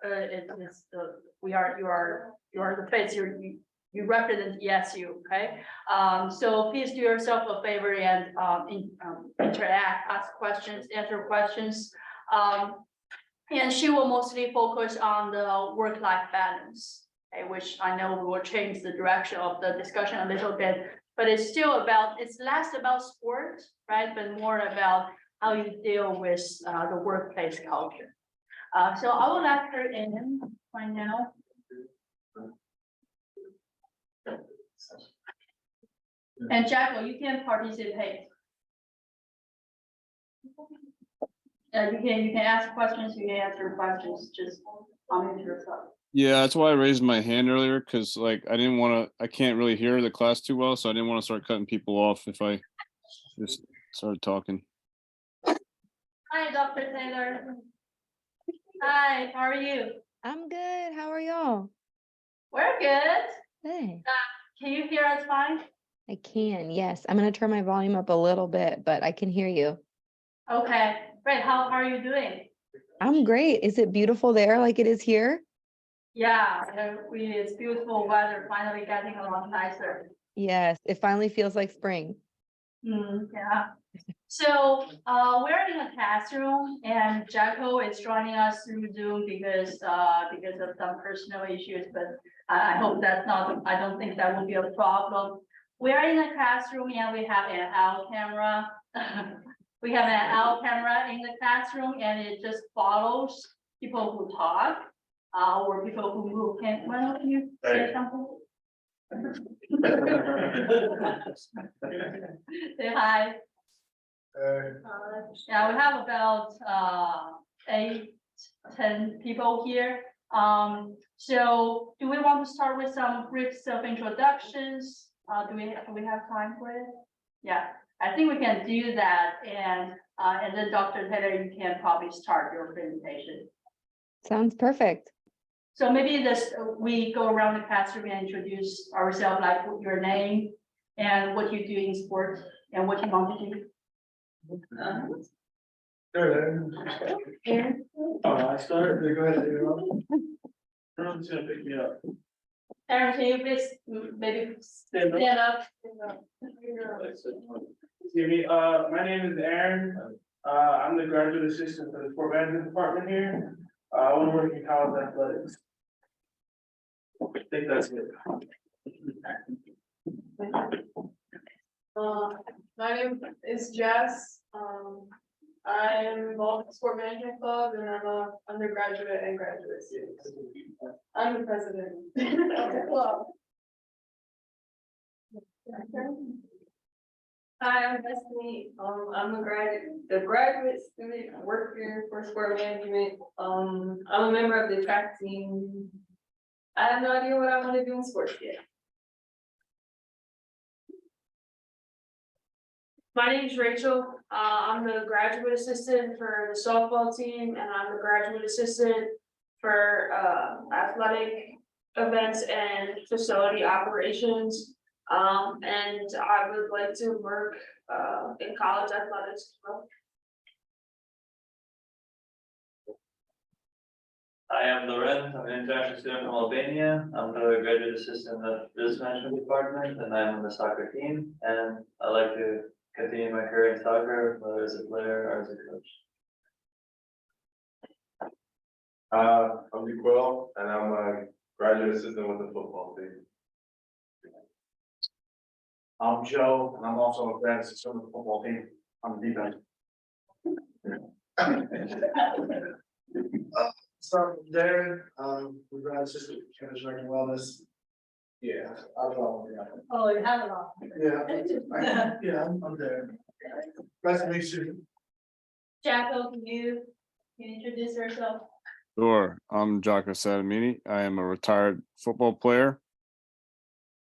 you are the face. You represent ESU. Okay. So please do yourself a favor and interact, ask questions, answer questions. And she will mostly focus on the work-life balance, okay, which I know will change the direction of the discussion a little bit, but it's still about, it's less about sports, right? But more about how you deal with the workplace culture. So I will let her in right now. And Jacko, you can participate. You can ask questions, you can answer questions, just unmute yourself. Yeah, that's why I raised my hand earlier, because like I can't really hear the class too well, so I didn't want to start cutting people off if I just started talking. Hi, Dr. Taylor. Hi, how are you? I'm good. How are y'all? We're good. Hey. Can you hear us fine? I can, yes. I'm going to turn my volume up a little bit, but I can hear you. Okay, great. How are you doing? I'm great. Is it beautiful there like it is here? Yeah, it's beautiful weather, finally getting a lot nicer. Yes, it finally feels like spring. Yeah. So we're in a classroom and Jacko is joining us through Zoom because of some personal issues, but I hope that's not, I don't think that will be a problem. We're in a classroom and we have an L camera. We have an L camera in the classroom and it just follows people who talk or people who move. Why don't you say something? Say hi. Yeah, we have about 8-10 people here. So do we want to start with some brief self-introductions? Do we have time for it? Yeah, I think we can do that, and then Dr. Taylor, you can probably start your presentation. Sounds perfect. So maybe we go around the classroom and introduce ourselves, like your name and what you do in sports and what you want to do. I started. Go ahead. Everyone's gonna pick me up. Aaron, can you please maybe stand up? Excuse me. My name is Aaron. I'm the graduate assistant for the sport management department here. I want to work in college athletics. I think that's it. My name is Jess. I am involved in the sport management club and I'm a undergraduate and graduate student. I'm the president of the club. Hi, I'm Destiny. I'm the graduate student. I work here for sport management. I'm a member of the track team. I have no idea what I want to do in sports yet. My name is Rachel. I'm the graduate assistant for the softball team, and I'm the graduate assistant for athletic events and facility operations. And I would like to work in college athletics as well. I am Loren. I'm an international student from Albania. I'm the graduate assistant of the business management department, and I'm on the soccer team. And I like to continue my career in soccer, whether as a player or as a coach. I'm Nicole, and I'm a graduate assistant with the football team. I'm Joe, and I'm also a graduate assistant with the football team. I'm the defense. Start with Darren, we're graduate assistant with Campus Rec and Wellness. Yeah, I've all. Oh, you have it all. Yeah, I'm there. Nice to meet you. Jacko, can you introduce yourself? Sure. I'm Jocko Sadamini. I am a retired football player,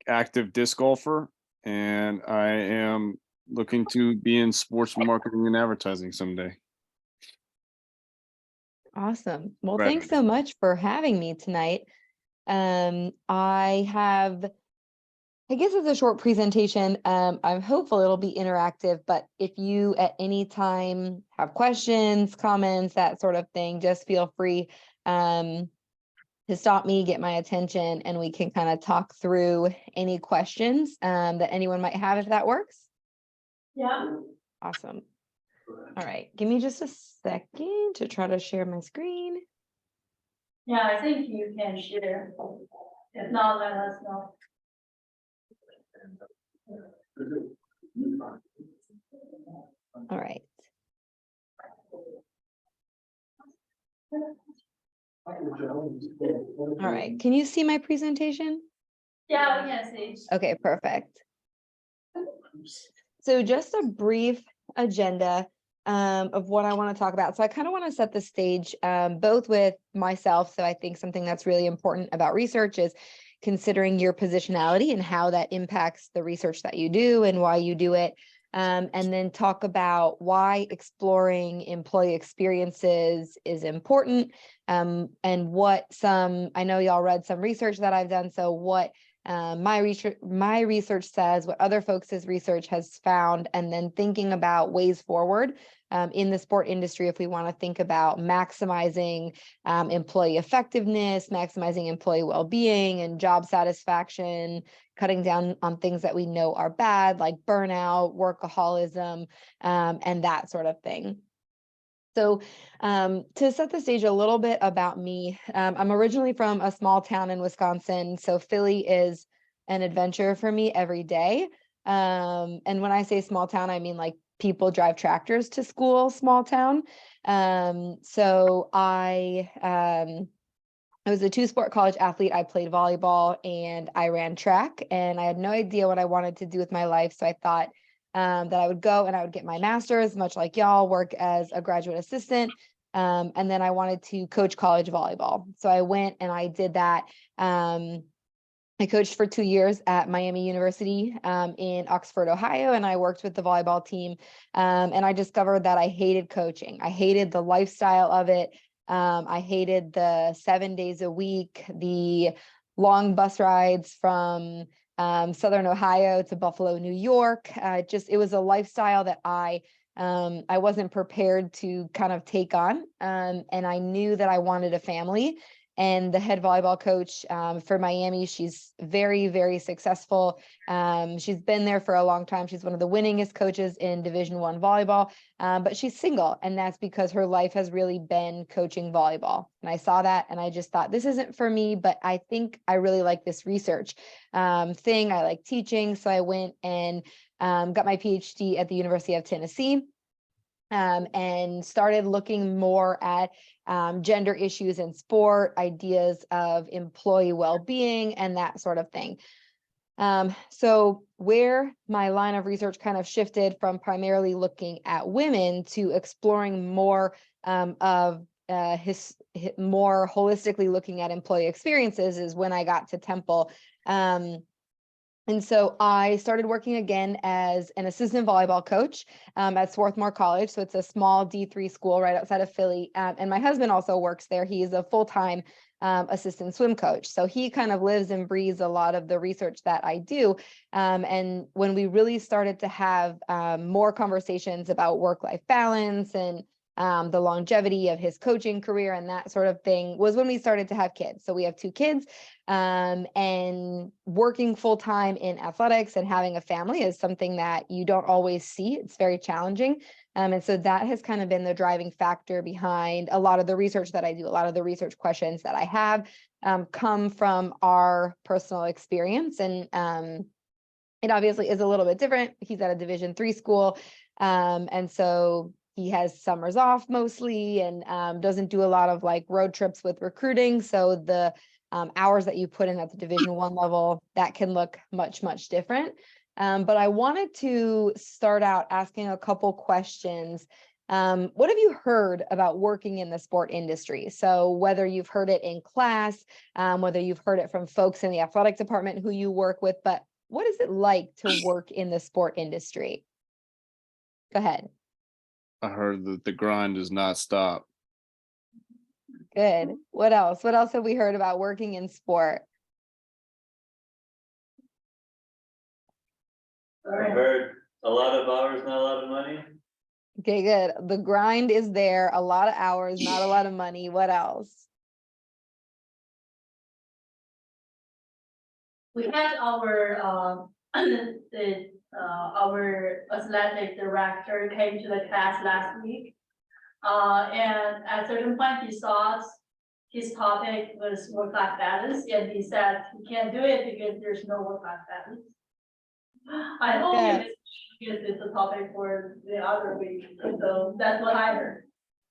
active disc golfer, and I am looking to be in sports marketing and advertising someday. Awesome. Well, Right. Thanks so much for having me tonight. I guess it's a short presentation. I'm hopeful it'll be interactive, but if you at any time have questions, comments, that sort of thing, just feel free. to stop me, get my attention, and we can kind of talk through any questions that anyone might have, if that works. Yeah. Awesome. All right, give me just a second to try to share my screen. Yeah, I think you can share. If not, let us know. All right. All right, can you see my presentation? Yeah, we can see. Okay, perfect. So just a brief agenda of what I want to talk about. So I kind of want to set the stage both with myself. So I think something that's really important about research is considering your positionality and how that impacts the research that you do and why you do it. And then talk about why exploring employee experiences is important, and what I know y'all read some research that I've done. So what my research says, what other folks' research has found, and then thinking about ways forward in the sport industry if we want to think about maximizing employee effectiveness, maximizing employee well-being and job satisfaction, cutting down on things that we know are bad, like burnout, workaholism, and that sort of thing. So to set the stage a little bit about me, I'm originally from a small town in Wisconsin. So Philly is an adventure for me every day. And when I say small town, I mean like people drive tractors to school, small town. So I was a two-sport college athlete. I played volleyball and I ran track, and I had no idea what I wanted to do with my life. So I thought that I would go and I would get my master's, much like y'all, work as a graduate assistant. And then I wanted to coach college volleyball. So I went and I did that. I coached for 2 years at Miami University in Oxford, Ohio, and I worked with the volleyball team. And I discovered that I hated coaching. I hated the lifestyle of it. I hated the 7 days a week, the long bus rides from Southern Ohio to Buffalo, New York. It was a lifestyle that I wasn't prepared to kind of take on. And I knew that I wanted a family. And the head volleyball coach for Miami, she's very, very successful. She's been there for a long time. She's one of the winningest coaches in Division I volleyball, but she's single. And that's because her life has really been coaching volleyball. And I saw that and I just thought, this isn't for me, but I think I really like this research thing. I like teaching. So I went and got my PhD at the University of Tennessee. And started looking more at gender issues in sport, ideas of employee well-being, and that sort of thing. So where my line of research kind of shifted from primarily looking at women to exploring more more holistically looking at employee experiences is when I got to Temple. And so I started working again as an assistant volleyball coach at Swarthmore College. So it's a small D3 school right outside of Philly. And my husband also works there. He's a full-time assistant swim coach. So he kind of lives and breathes a lot of the research that I do. And when we really started to have more conversations about work-life balance and the longevity of his coaching career and that sort of thing was when we started to have kids. So we have 2 kids, and working full-time in athletics and having a family is something that you don't always see. It's very challenging. And so that has kind of been the driving factor behind a lot of the research that I do. A lot of the research questions that I have come from our personal experience. And it obviously is a little bit different. He's at a Division III school. And so he has summers off mostly and doesn't do a lot of like road trips with recruiting. So the hours that you put in at the Division I level, that can look much, much different. But I wanted to start out asking a couple questions. What have you heard about working in the sport industry? So whether you've heard it in class, whether you've heard it from folks in the athletic department who you work with, but what is it like to work in the sport industry? Go ahead. I heard that the grind does not stop. Good. What else? What else have we heard about working in sport? I heard a lot of hours, not a lot of money. Okay, good. The grind is there, a lot of hours, not a lot of money. What else? we had our, our athletic director came to the class last week. And at a certain point, he thought his topic was work-life balance, and he said he can't do it because there's no work-life balance. I hope Yeah. it's a topic for the other week, so that's what I heard.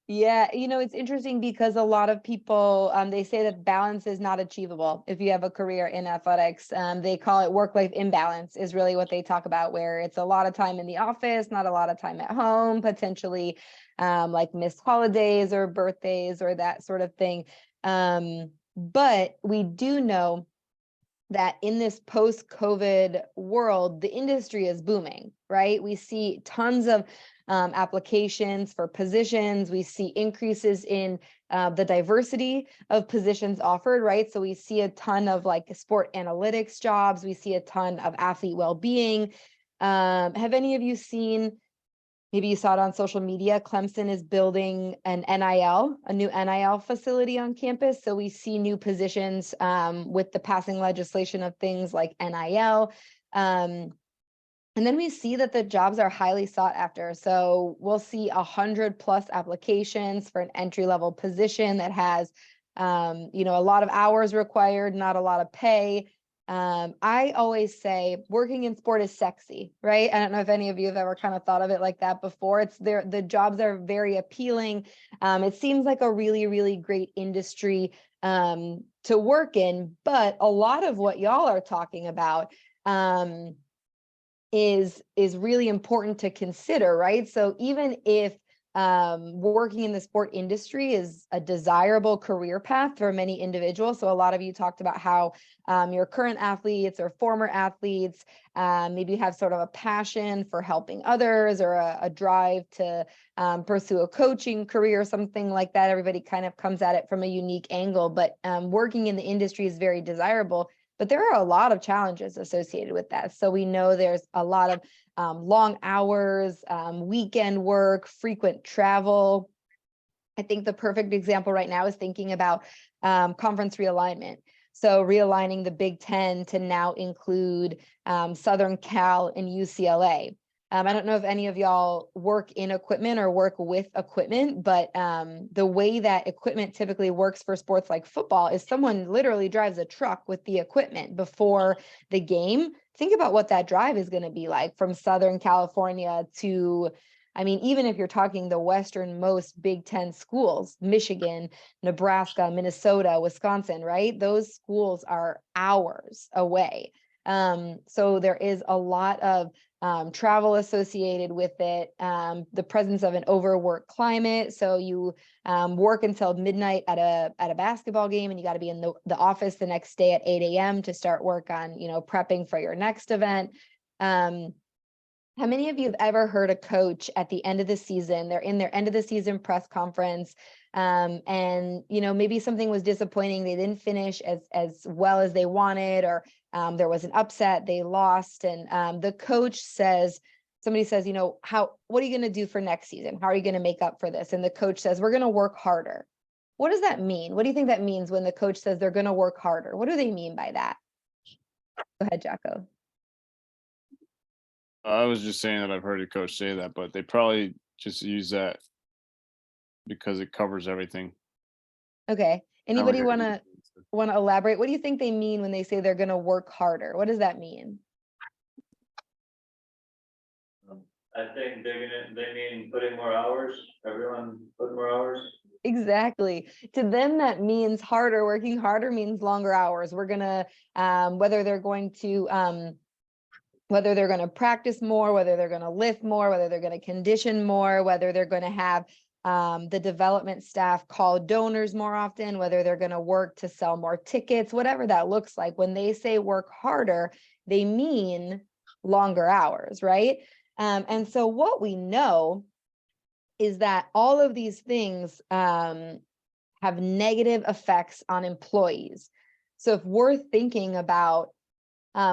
Yeah, it's interesting because a lot of people, they say that balance is not achievable if you have a career in athletics. They call it work-life imbalance is really what they talk about, where it's a lot of time in the office, not a lot of time at home, potentially like missed holidays or birthdays or that sort of thing. But we do know that in this post-COVID world, the industry is booming, right? We see tons of applications for positions. We see increases in the diversity of positions offered, right? So we see a ton of like sport analytics jobs. We see a ton of athlete well-being. Have any of you seen, maybe you saw it on social media, Clemson is building an NIL, a new NIL facility on campus. So we see new positions with the passing legislation of things like NIL. And then we see that the jobs are highly sought after. So we'll see 100+ applications for an entry-level position that has, a lot of hours required, not a lot of pay. I always say working in sport is sexy, right? I don't know if any of you have ever kind of thought of it like that before. It's there, the jobs are very appealing. It seems like a really, really great industry to work in, but a lot of what y'all are talking about is really important to consider, right? So even if working in the sport industry is a desirable career path for many individuals. So a lot of you talked about how your current athletes or former athletes, maybe you have sort of a passion for helping others or a drive to pursue a coaching career or something like that. Everybody kind of comes at it from a unique angle, but working in the industry is very desirable. But there are a lot of challenges associated with that. So we know there's a lot of long hours, weekend work, frequent travel. I think the perfect example right now is thinking about conference realignment. So realigning the Big Ten to now include Southern Cal and UCLA. I don't know if any of y'all work in equipment or work with equipment, but the way that equipment typically works for sports like football is someone literally drives a truck with the equipment before the game. Think about what that drive is going to be like from Southern California to, even if you're talking the westernmost Big Ten schools, Michigan, Nebraska, Minnesota, Wisconsin, right? Those schools are hours away. So there is a lot of travel associated with it, the presence of an overwork climate. So you work until midnight at a basketball game, and you got to be in the office the next day at 8 a.m. to start work on, prepping for your next event. How many of you have ever heard a coach at the end of the season, they're in their end of the season press conference, and maybe something was disappointing, they didn't finish as well as they wanted, or there was an upset, they lost, and the coach says, somebody says, what are you going to do for next season? How are you going to make up for this? And the coach says, we're going to work harder. What does that mean? What do you think that means when the coach says they're going to work harder? What do they mean by that? Go ahead, Jocko. I was just saying that I've heard a coach say that, but they probably just use that because it covers everything. Okay. Anybody Not like want to elaborate? What do you think they mean when they say they're going to work harder? What does that mean? I think they mean putting more hours, everyone put more hours. Exactly. To them, that means harder. Working harder means longer hours. We're gonna, whether they're going to practice more, whether they're going to lift more, whether they're going to condition more, whether they're going to have the development staff call donors more often, whether they're going to work to sell more tickets, whatever that looks like. When they say work harder, they mean longer hours, right? And so what we know is that all of these things have negative effects on employees. So if we're thinking about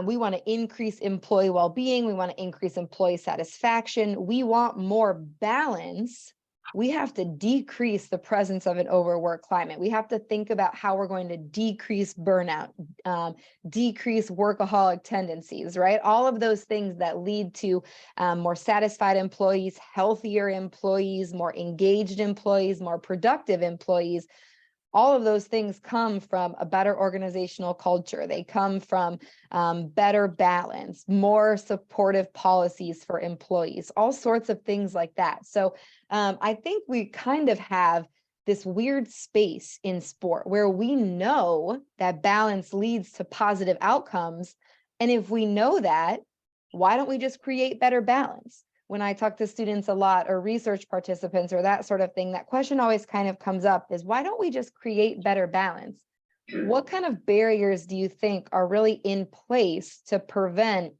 we want to increase employee well-being, we want to increase employee satisfaction, we want more balance we have to decrease the presence of an overwork climate. We have to think about how we're going to decrease burnout, decrease workaholic tendencies, right? All of those things that lead to more satisfied employees, healthier employees, more engaged employees, more productive employees. All of those things come from a better organizational culture. They come from better balance, more supportive policies for employees, all sorts of things like that. So I think we kind of have this weird space in sport where we know that balance leads to positive outcomes. And if we know that, why don't we just create better balance? When I talk to students a lot or research participants or that sort of thing, that question always kind of comes up is why don't we just create better balance? What kind of barriers do you think are really in place to prevent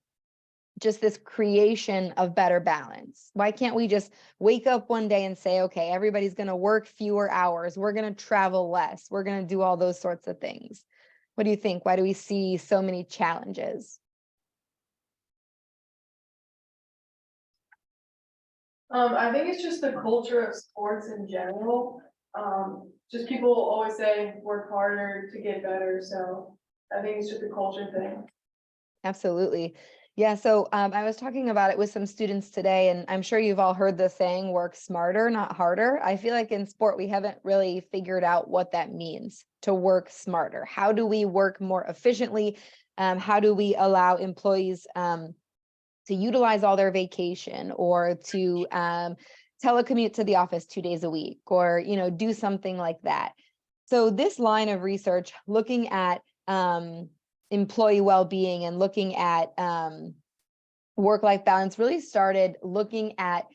just this creation of better balance? Why can't we just wake up one day and say, okay, everybody's going to work fewer hours. We're going to travel less. We're going to do all those sorts of things. What do you think? Why do we see so many challenges? I think it's just the culture of sports in general. Just people always say work harder to get better. So I think it's just a culture thing. Absolutely. Yeah. So I was talking about it with some students today, and I'm sure you've all heard the saying, work smarter, not harder. I feel like in sport, we haven't really figured out what that means to work smarter. How do we work more efficiently? How do we allow employees to utilize all their vacation or to telecommute to the office 2 days a week or, do something like that. So this line of research looking at employee well-being and looking at work-life balance really started looking at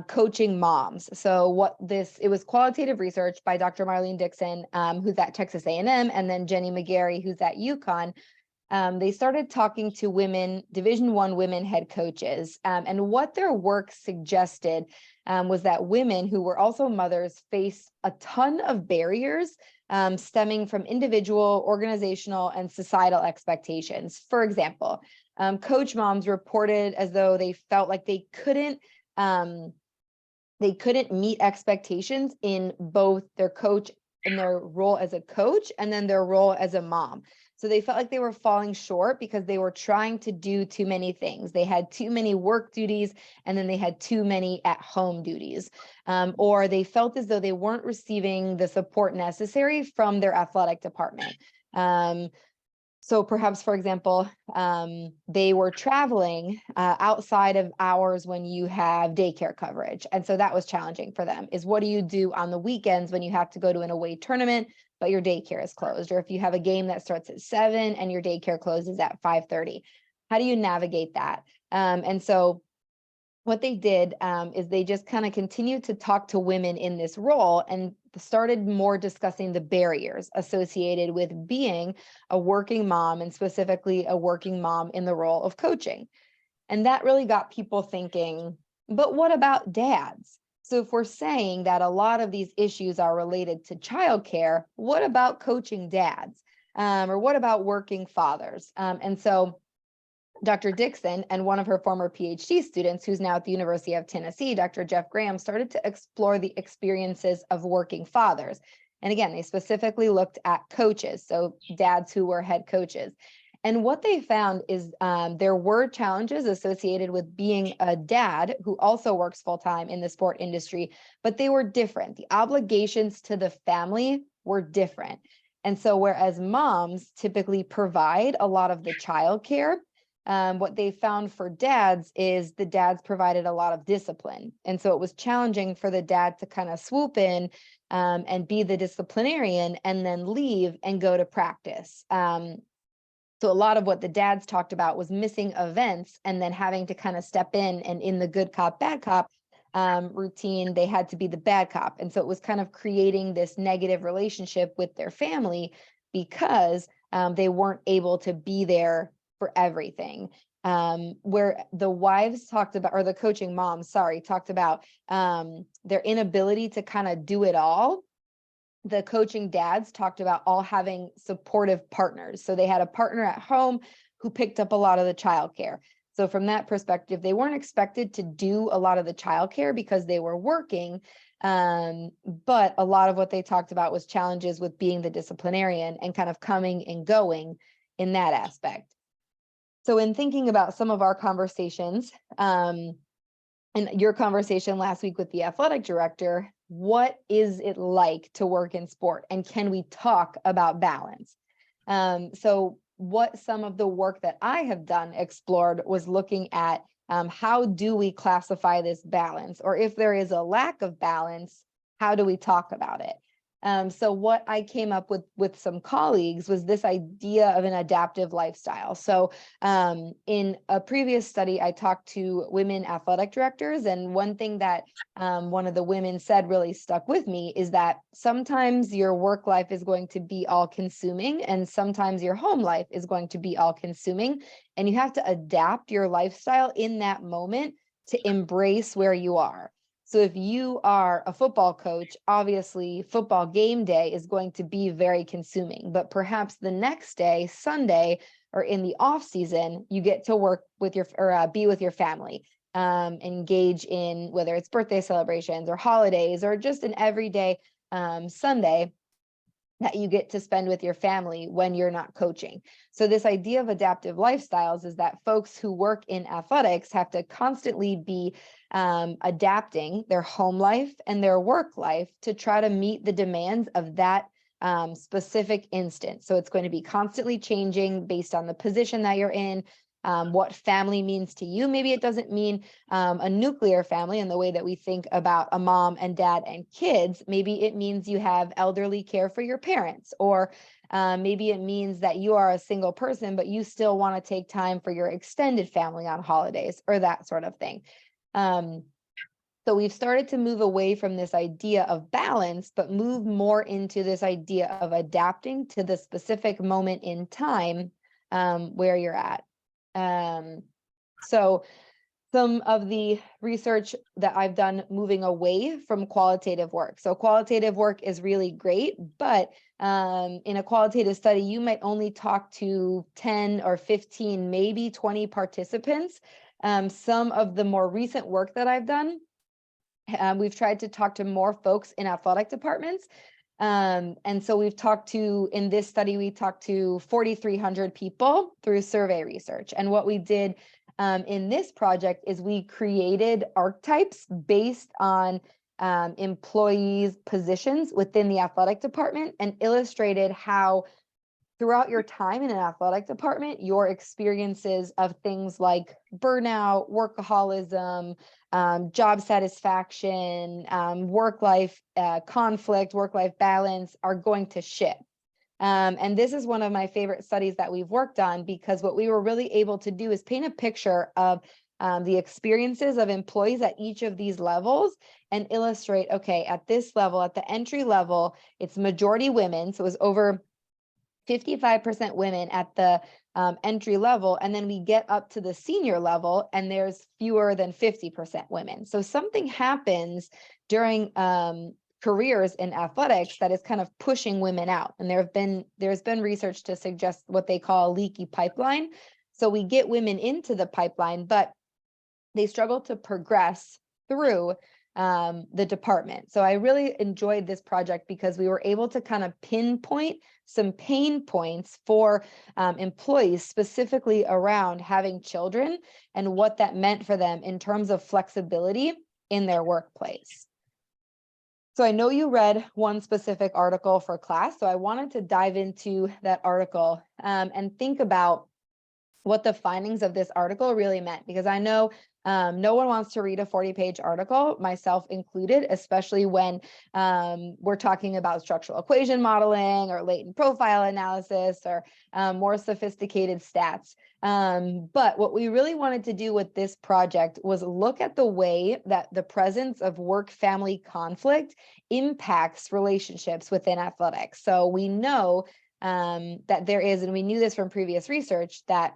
coaching moms. So it was qualitative research by Dr. Marlene Dixon, who's at Texas A&M, and then Jenny McGarry, who's at UConn. They started talking to women, Division I women head coaches, and what their work suggested was that women who were also mothers face a ton of barriers stemming from individual, organizational, and societal expectations. For example, coach moms reported as though they felt like they couldn't meet expectations in both their coach and their role as a coach and then their role as a mom. So they felt like they were falling short because they were trying to do too many things. They had too many work duties, and then they had too many at-home duties. Or they felt as though they weren't receiving the support necessary from their athletic department. So perhaps, for example, they were traveling outside of hours when you have daycare coverage. And so that was challenging for them, is what do you do on the weekends when you have to go to an away tournament, but your daycare is closed? Or if you have a game that starts at 7 and your daycare closes at 5:30, how do you navigate that? And so what they did is they just kind of continued to talk to women in this role and started more discussing the barriers associated with being a working mom, and specifically a working mom in the role of coaching. And that really got people thinking, but what about dads? So if we're saying that a lot of these issues are related to childcare, what about coaching dads? Or what about working fathers? And so Dr. Dixon and one of her former PhD students, who's now at the University of Tennessee, Dr. Jeff Graham, started to explore the experiences of working fathers. And again, they specifically looked at coaches, so dads who were head coaches. And what they found is there were challenges associated with being a dad who also works full-time in the sport industry, but they were different. The obligations to the family were different. And so whereas moms typically provide a lot of the childcare, what they found for dads is the dads provided a lot of discipline. And so it was challenging for the dad to kind of swoop in and be the disciplinarian and then leave and go to practice. So a lot of what the dads talked about was missing events and then having to kind of step in, and in the good cop, bad cop routine, they had to be the bad cop. And so it was kind of creating this negative relationship with their family because they weren't able to be there for everything. Where the wives talked about, or the coaching moms, talked about their inability to kind of do it all. The coaching dads talked about all having supportive partners. So they had a partner at home who picked up a lot of the childcare. So from that perspective, they weren't expected to do a lot of the childcare because they were working. But a lot of what they talked about was challenges with being the disciplinarian and kind of coming and going in that aspect. So in thinking about some of our conversations, and your conversation last week with the athletic director, what is it like to work in sport? And can we talk about balance? So what some of the work that I have done explored was looking at how do we classify this balance? Or if there is a lack of balance, how do we talk about it? So what I came up with some colleagues was this idea of an adaptive lifestyle. So in a previous study, I talked to women athletic directors, and one thing that one of the women said really stuck with me is that sometimes your work life is going to be all consuming, and sometimes your home life is going to be all consuming, and you have to adapt your lifestyle in that moment to embrace where you are. So if you are a football coach, obviously football game day is going to be very consuming, but perhaps the next day, Sunday, or in the off season, you get to work with your, or be with your family, engage in whether it's birthday celebrations or holidays, or just an everyday Sunday that you get to spend with your family when you're not coaching. So this idea of adaptive lifestyles is that folks who work in athletics have to constantly be adapting their home life and their work life to try to meet the demands of that specific instance. So it's going to be constantly changing based on the position that you're in, what family means to you. Maybe it doesn't mean a nuclear family in the way that we think about a mom and dad and kids. Maybe it means you have elderly care for your parents, or maybe it means that you are a single person, but you still want to take time for your extended family on holidays, or that sort of thing. So we've started to move away from this idea of balance, but move more into this idea of adapting to the specific moment in time where you're at. So some of the research that I've done moving away from qualitative work. So qualitative work is really great, but in a qualitative study, you might only talk to 10 or 15, maybe 20 participants. Some of the more recent work that I've done, we've tried to talk to more folks in athletic departments. And so we've talked to, in this study, we talked to 4,300 people through survey research. And what we did in this project is we created archetypes based on employees' positions within the athletic department, and illustrated how throughout your time in an athletic department, your experiences of things like burnout, workaholism, job satisfaction, work-life conflict, work-life balance are going to shift. And this is one of my favorite studies that we've worked on, because what we were really able to do is paint a picture of the experiences of employees at each of these levels, and illustrate, okay, at this level, at the entry level, it's majority women. So it was over 55% women at the entry level, and then we get up to the senior level and there's fewer than 50% women. So something happens during careers in athletics that is kind of pushing women out. And there's been research to suggest what they call a leaky pipeline. So we get women into the pipeline, but they struggle to progress through the department. So I really enjoyed this project because we were able to kind of pinpoint some pain points for employees, specifically around having children and what that meant for them in terms of flexibility in their workplace. So I know you read one specific article for class, so I wanted to dive into that article and think about what the findings of this article really meant, because I know no one wants to read a 40-page article, myself included, especially when we're talking about structural equation modeling or latent profile analysis or more sophisticated stats. But what we really wanted to do with this project was look at the way that the presence of work-family conflict impacts relationships within athletics. So we know that there is, and we knew this from previous research, that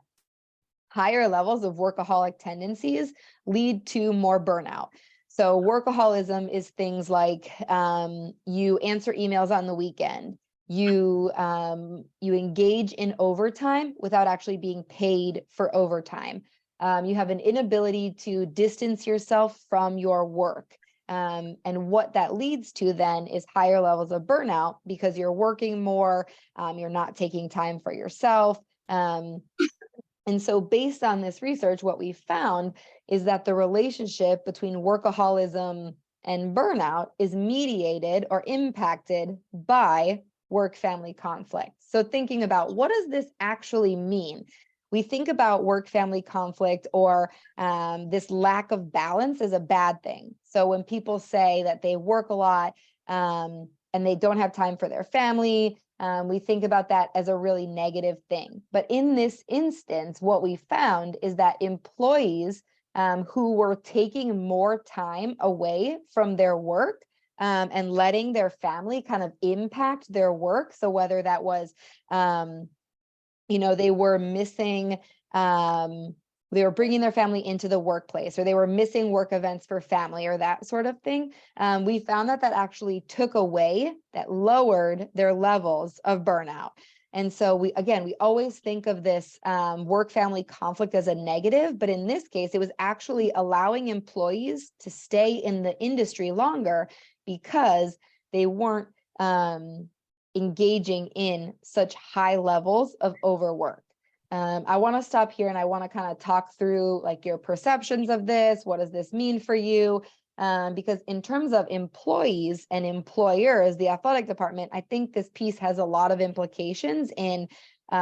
higher levels of workaholic tendencies lead to more burnout. So workaholism is things like you answer emails on the weekend, you engage in overtime without actually being paid for overtime. You have an inability to distance yourself from your work. And what that leads to then is higher levels of burnout because you're working more, you're not taking time for yourself. And so based on this research, what we found is that the relationship between workaholism and burnout is mediated or impacted by work-family conflict. So thinking about what does this actually mean? We think about work-family conflict or this lack of balance as a bad thing. So when people say that they work a lot and they don't have time for their family, we think about that as a really negative thing. But in this instance, what we found is that employees who were taking more time away from their work and letting their family kind of impact their work. So whether that was, they were missing, they were bringing their family into the workplace, or they were missing work events for family or that sort of thing. We found that actually took away, that lowered their levels of burnout. And so we always think of this work-family conflict as a negative, but in this case, it was actually allowing employees to stay in the industry longer because they weren't engaging in such high levels of overwork. I want to stop here and I want to kind of talk through like your perceptions of this. What does this mean for you? Because in terms of employees and employers, the athletic department, I think this piece has a lot of implications in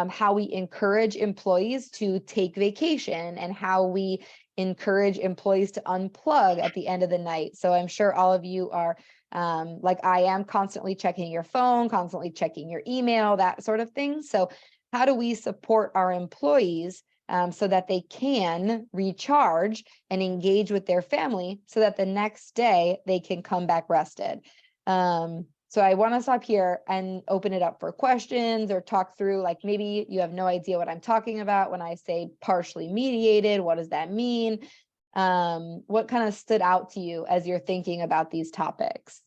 how we encourage employees to take vacation and how we encourage employees to unplug at the end of the night. So I'm sure all of you are like I am, constantly checking your phone, constantly checking your email, that sort of thing. So how do we support our employees so that they can recharge and engage with their family so that the next day they can come back rested? So I want to stop here and open it up for questions or talk through, like maybe you have no idea what I'm talking about when I say partially mediated. What does that mean? What kind of stood out to you as you're thinking about these topics?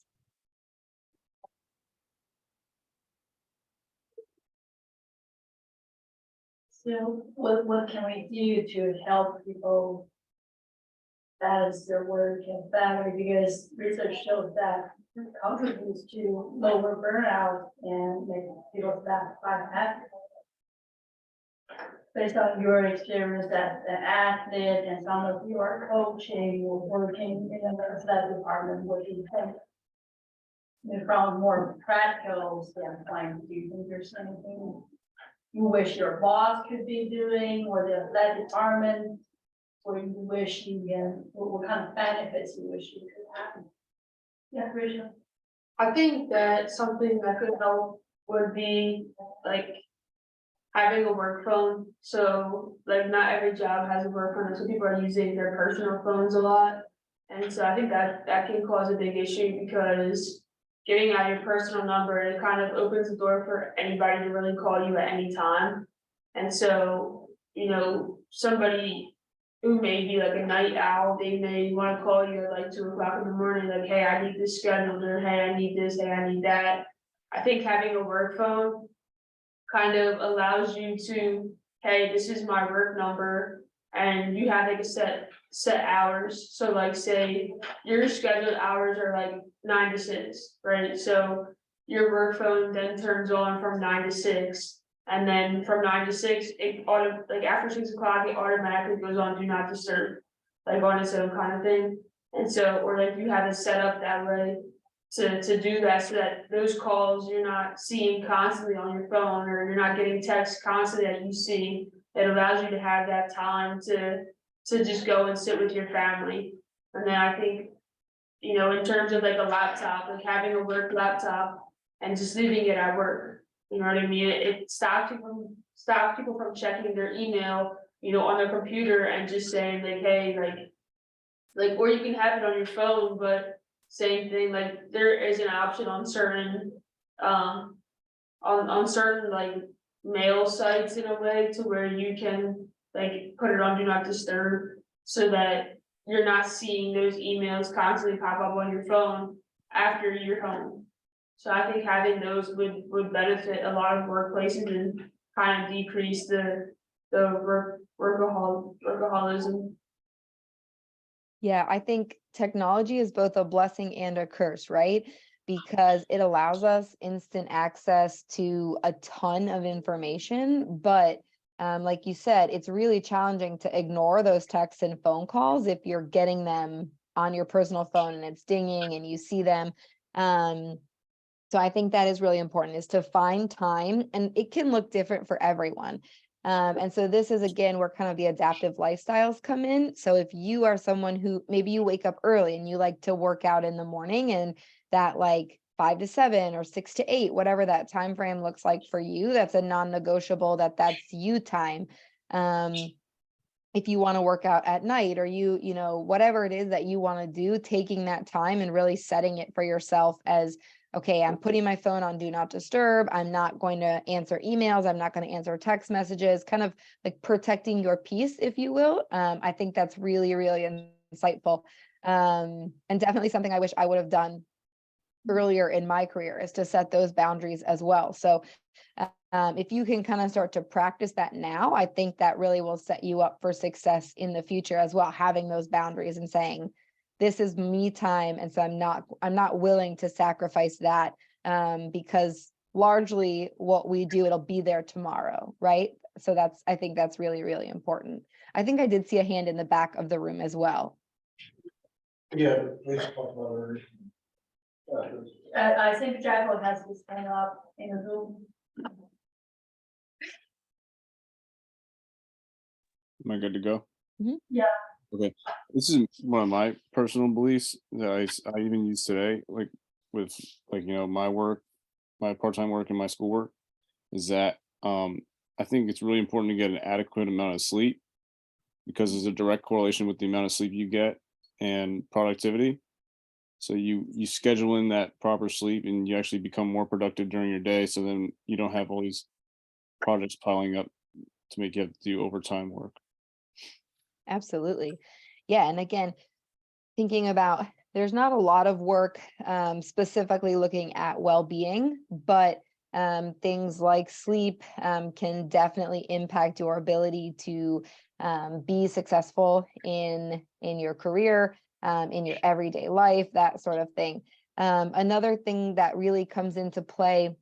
So what can we do to help people balance their work and family? Because research shows that it contributes to lower burnout and make people happy. Based on your experience as an athlete and some of you are coaching or working in the athletic department, what do you think? And from a more practical standpoint, do you think there's anything you wish your boss could be doing, or the athletic department, or you wish you can, what kind of benefits you wish you could have? Yeah, Rachel. I think that something that could help would be like having a work phone. So like not every job has a work phone, so people are using their personal phones a lot. And so I think that can cause a big issue because giving out your personal number, it kind of opens the door for anybody to really call you at any time. And so, somebody who may be like a night owl, they may want to call you at like 2 o'clock in the morning, like, hey, I need this scheduled, or hey, I need this, hey, I need that. I think having a work phone kind of allows you to, hey, this is my work number, and you have like a set hours. So like say your scheduled hours are like 9 to 6, right? So your work phone then turns on from 9 to 6. And then from 9 to 6, like after 6 o'clock, it automatically goes on do not disturb, like on its own kind of thing. And so, or like you have it set up that way to do that, so that those calls you're not seeing constantly on your phone, or you're not getting texts constantly that you see. It allows you to have that time to just go and sit with your family. And then I think, in terms of like a laptop, like having a work laptop and just leaving it at work. You know what I mean? It stops people from checking their email, on their computer and just saying like, hey, like, or you can have it on your phone, but same thing, like there is an option on certain, on certain like mail sites in a way to where you can like put it on do not disturb, so that you're not seeing those emails constantly pop up on your phone after you're home. So I think having those would benefit a lot of workplaces and kind of decrease the workaholism. Yeah, I think technology is both a blessing and a curse, right? Because it allows us instant access to a ton of information, but like you said, it's really challenging to ignore those texts and phone calls if you're getting them on your personal phone and it's dinging and you see them. So I think that is really important, is to find time, and it can look different for everyone. And so this is, again, where kind of the adaptive lifestyles come in. So if you are someone who maybe you wake up early and you like to work out in the morning, and that like 5 to 7 or 6 to 8, whatever that time frame looks like for you, that's a non-negotiable, that's you time. If you want to work out at night, or you know, whatever it is that you want to do, taking that time and really setting it for yourself as, okay, I'm putting my phone on do not disturb. I'm not going to answer emails. I'm not going to answer text messages, kind of like protecting your peace, if you will. I think that's really, really insightful. And definitely something I wish I would have done earlier in my career, is to set those boundaries as well. So if you can kind of start to practice that now, I think that really will set you up for success in the future as well, having those boundaries and saying, this is me time. And so I'm not willing to sacrifice that, because largely what we do, it'll be there tomorrow, right? So I think that's really, really important. I think I did see a hand in the back of the room as well. Yeah, please talk about it. I think Jacko has his hand up in the room. Am I good to go? Yeah. Okay. This is one of my personal beliefs that I even use today, like with like, you know, my work, my part-time work and my schoolwork, is that I think it's really important to get an adequate amount of sleep, because there's a direct correlation with the amount of sleep you get and productivity. So you schedule in that proper sleep and you actually become more productive during your day. So then you don't have all these projects piling up to make you have to do overtime work. Absolutely. Yeah. And again, thinking about, there's not a lot of work specifically looking at well-being, but things like sleep can definitely impact your ability to be successful in your career, in your everyday life, that sort of thing. Another thing that really comes into play,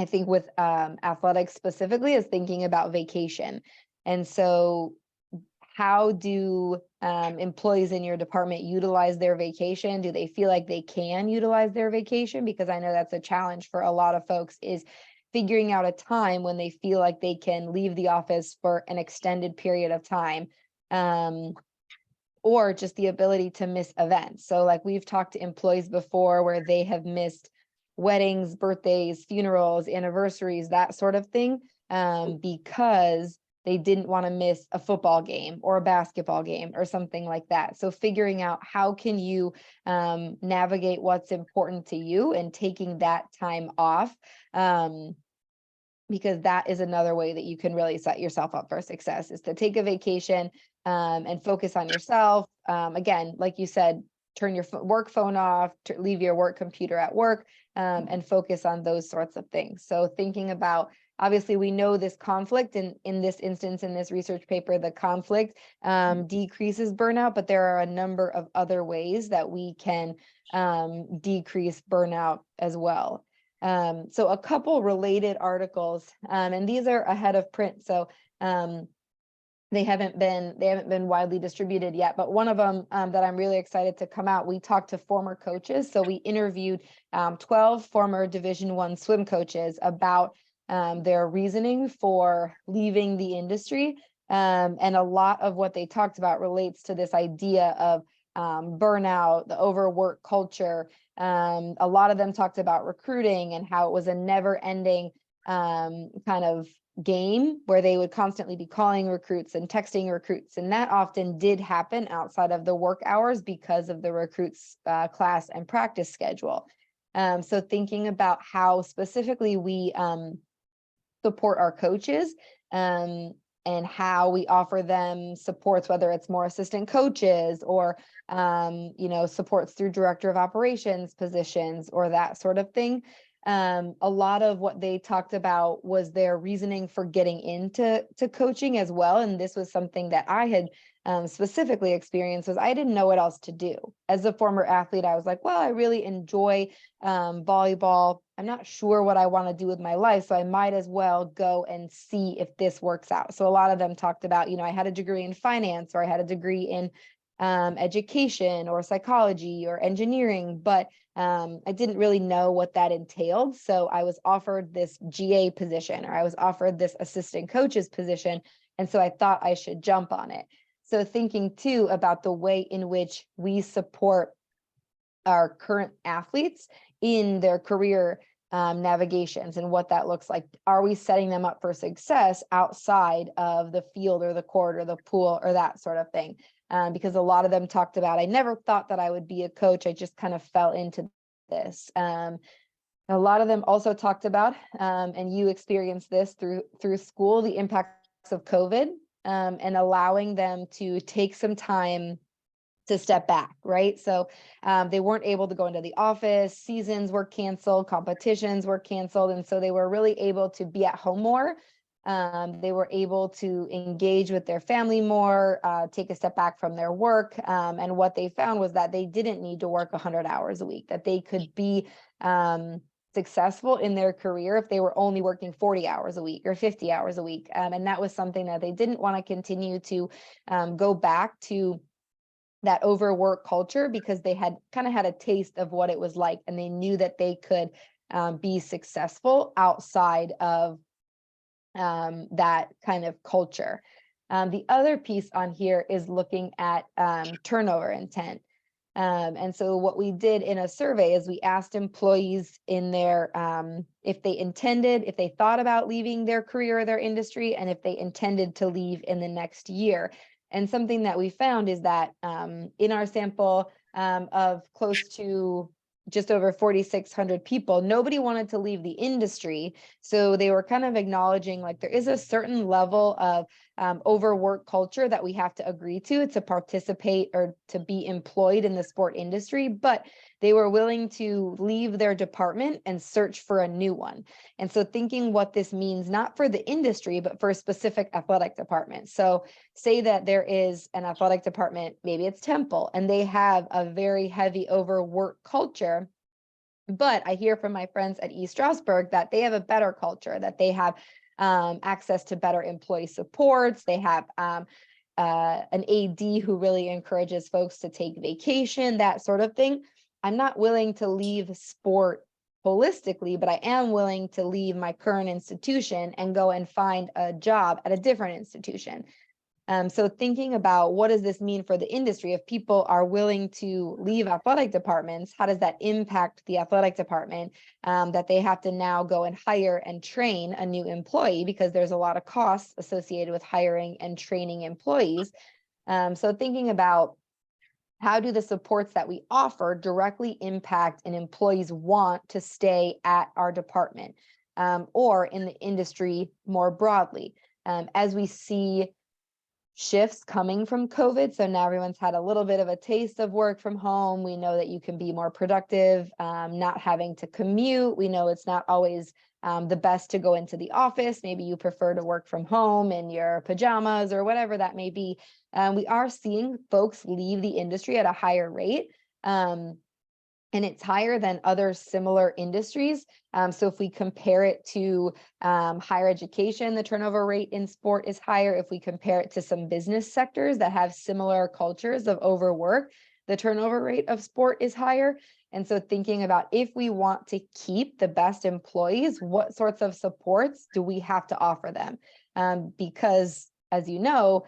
I think, with athletics specifically, is thinking about vacation. And so how do employees in your department utilize their vacation? Do they feel like they can utilize their vacation? Because I know that's a challenge for a lot of folks, is figuring out a time when they feel like they can leave the office for an extended period of time, or just the ability to miss events. So like we've talked to employees before where they have missed weddings, birthdays, funerals, anniversaries, that sort of thing, because they didn't want to miss a football game or a basketball game or something like that. So figuring out how can you navigate what's important to you and taking that time off, because that is another way that you can really set yourself up for success, is to take a vacation and focus on yourself. Again, like you said, turn your work phone off, leave your work computer at work, and focus on those sorts of things. So thinking about, obviously we know this conflict, and in this instance, in this research paper, the conflict decreases burnout, but there are a number of other ways that we can decrease burnout as well. So a couple related articles, and these are ahead of print, so they haven't been widely distributed yet, but one of them that I'm really excited to come out, we talked to former coaches. So we interviewed 12 former Division I swim coaches about their reasoning for leaving the industry. And a lot of what they talked about relates to this idea of burnout, the overwork culture. A lot of them talked about recruiting and how it was a never-ending kind of game where they would constantly be calling recruits and texting recruits, and that often did happen outside of the work hours because of the recruits class and practice schedule. So thinking about how specifically we support our coaches, and how we offer them supports, whether it's more assistant coaches or supports through director of operations positions or that sort of thing. A lot of what they talked about was their reasoning for getting into coaching as well. And this was something that I had specifically experienced, was I didn't know what else to do. As a former athlete, I was like, well, I really enjoy volleyball. I'm not sure what I want to do with my life, so I might as well go and see if this works out. So a lot of them talked about, I had a degree in finance, or I had a degree in education or psychology or engineering, but I didn't really know what that entailed. So I was offered this GA position, or I was offered this assistant coach's position. And so I thought I should jump on it. So thinking too about the way in which we support our current athletes in their career navigations and what that looks like. Are we setting them up for success outside of the field or the court or the pool or that sort of thing? Because a lot of them talked about, I never thought that I would be a coach. I just kind of fell into this. A lot of them also talked about, and you experienced this through school, the impacts of COVID, and allowing them to take some time to step back, right? So they weren't able to go into the office, seasons were canceled, competitions were canceled, and so they were really able to be at home more. They were able to engage with their family more, take a step back from their work. And what they found was that they didn't need to work 100 hours a week, that they could be successful in their career if they were only working 40 hours a week or 50 hours a week. And that was something that they didn't want to continue to go back to, that overwork culture, because they had kind of had a taste of what it was like, and they knew that they could be successful outside of that kind of culture. The other piece on here is looking at turnover intent. And so what we did in a survey is we asked employees in their, if they thought about leaving their career or their industry, and if they intended to leave in the next year. And something that we found is that in our sample of close to just over 4,600 people, nobody wanted to leave the industry. So they were kind of acknowledging, like, there is a certain level of overwork culture that we have to agree to participate or to be employed in the sport industry, but they were willing to leave their department and search for a new one. And so thinking what this means, not for the industry, but for a specific athletic department. So say that there is an athletic department, maybe it's Temple, and they have a very heavy overwork culture. But I hear from my friends at East Stroudsburg that they have a better culture, that they have access to better employee supports. They have an AD who really encourages folks to take vacation, that sort of thing. I'm not willing to leave sport holistically, but I am willing to leave my current institution and go and find a job at a different institution. So thinking about what does this mean for the industry? If people are willing to leave athletic departments, how does that impact the athletic department, that they have to now go and hire and train a new employee, because there's a lot of costs associated with hiring and training employees. So thinking about how do the supports that we offer directly impact an employee's want to stay at our department, or in the industry more broadly. As we see shifts coming from COVID. So now everyone's had a little bit of a taste of work from home. We know that you can be more productive, not having to commute. We know it's not always the best to go into the office. Maybe you prefer to work from home in your pajamas or whatever that may be. We are seeing folks leave the industry at a higher rate. And it's higher than other similar industries. So if we compare it to higher education, the turnover rate in sport is higher. If we compare it to some business sectors that have similar cultures of overwork, the turnover rate of sport is higher. And so thinking about, if we want to keep the best employees, what sorts of supports do we have to offer them? Because, as you know,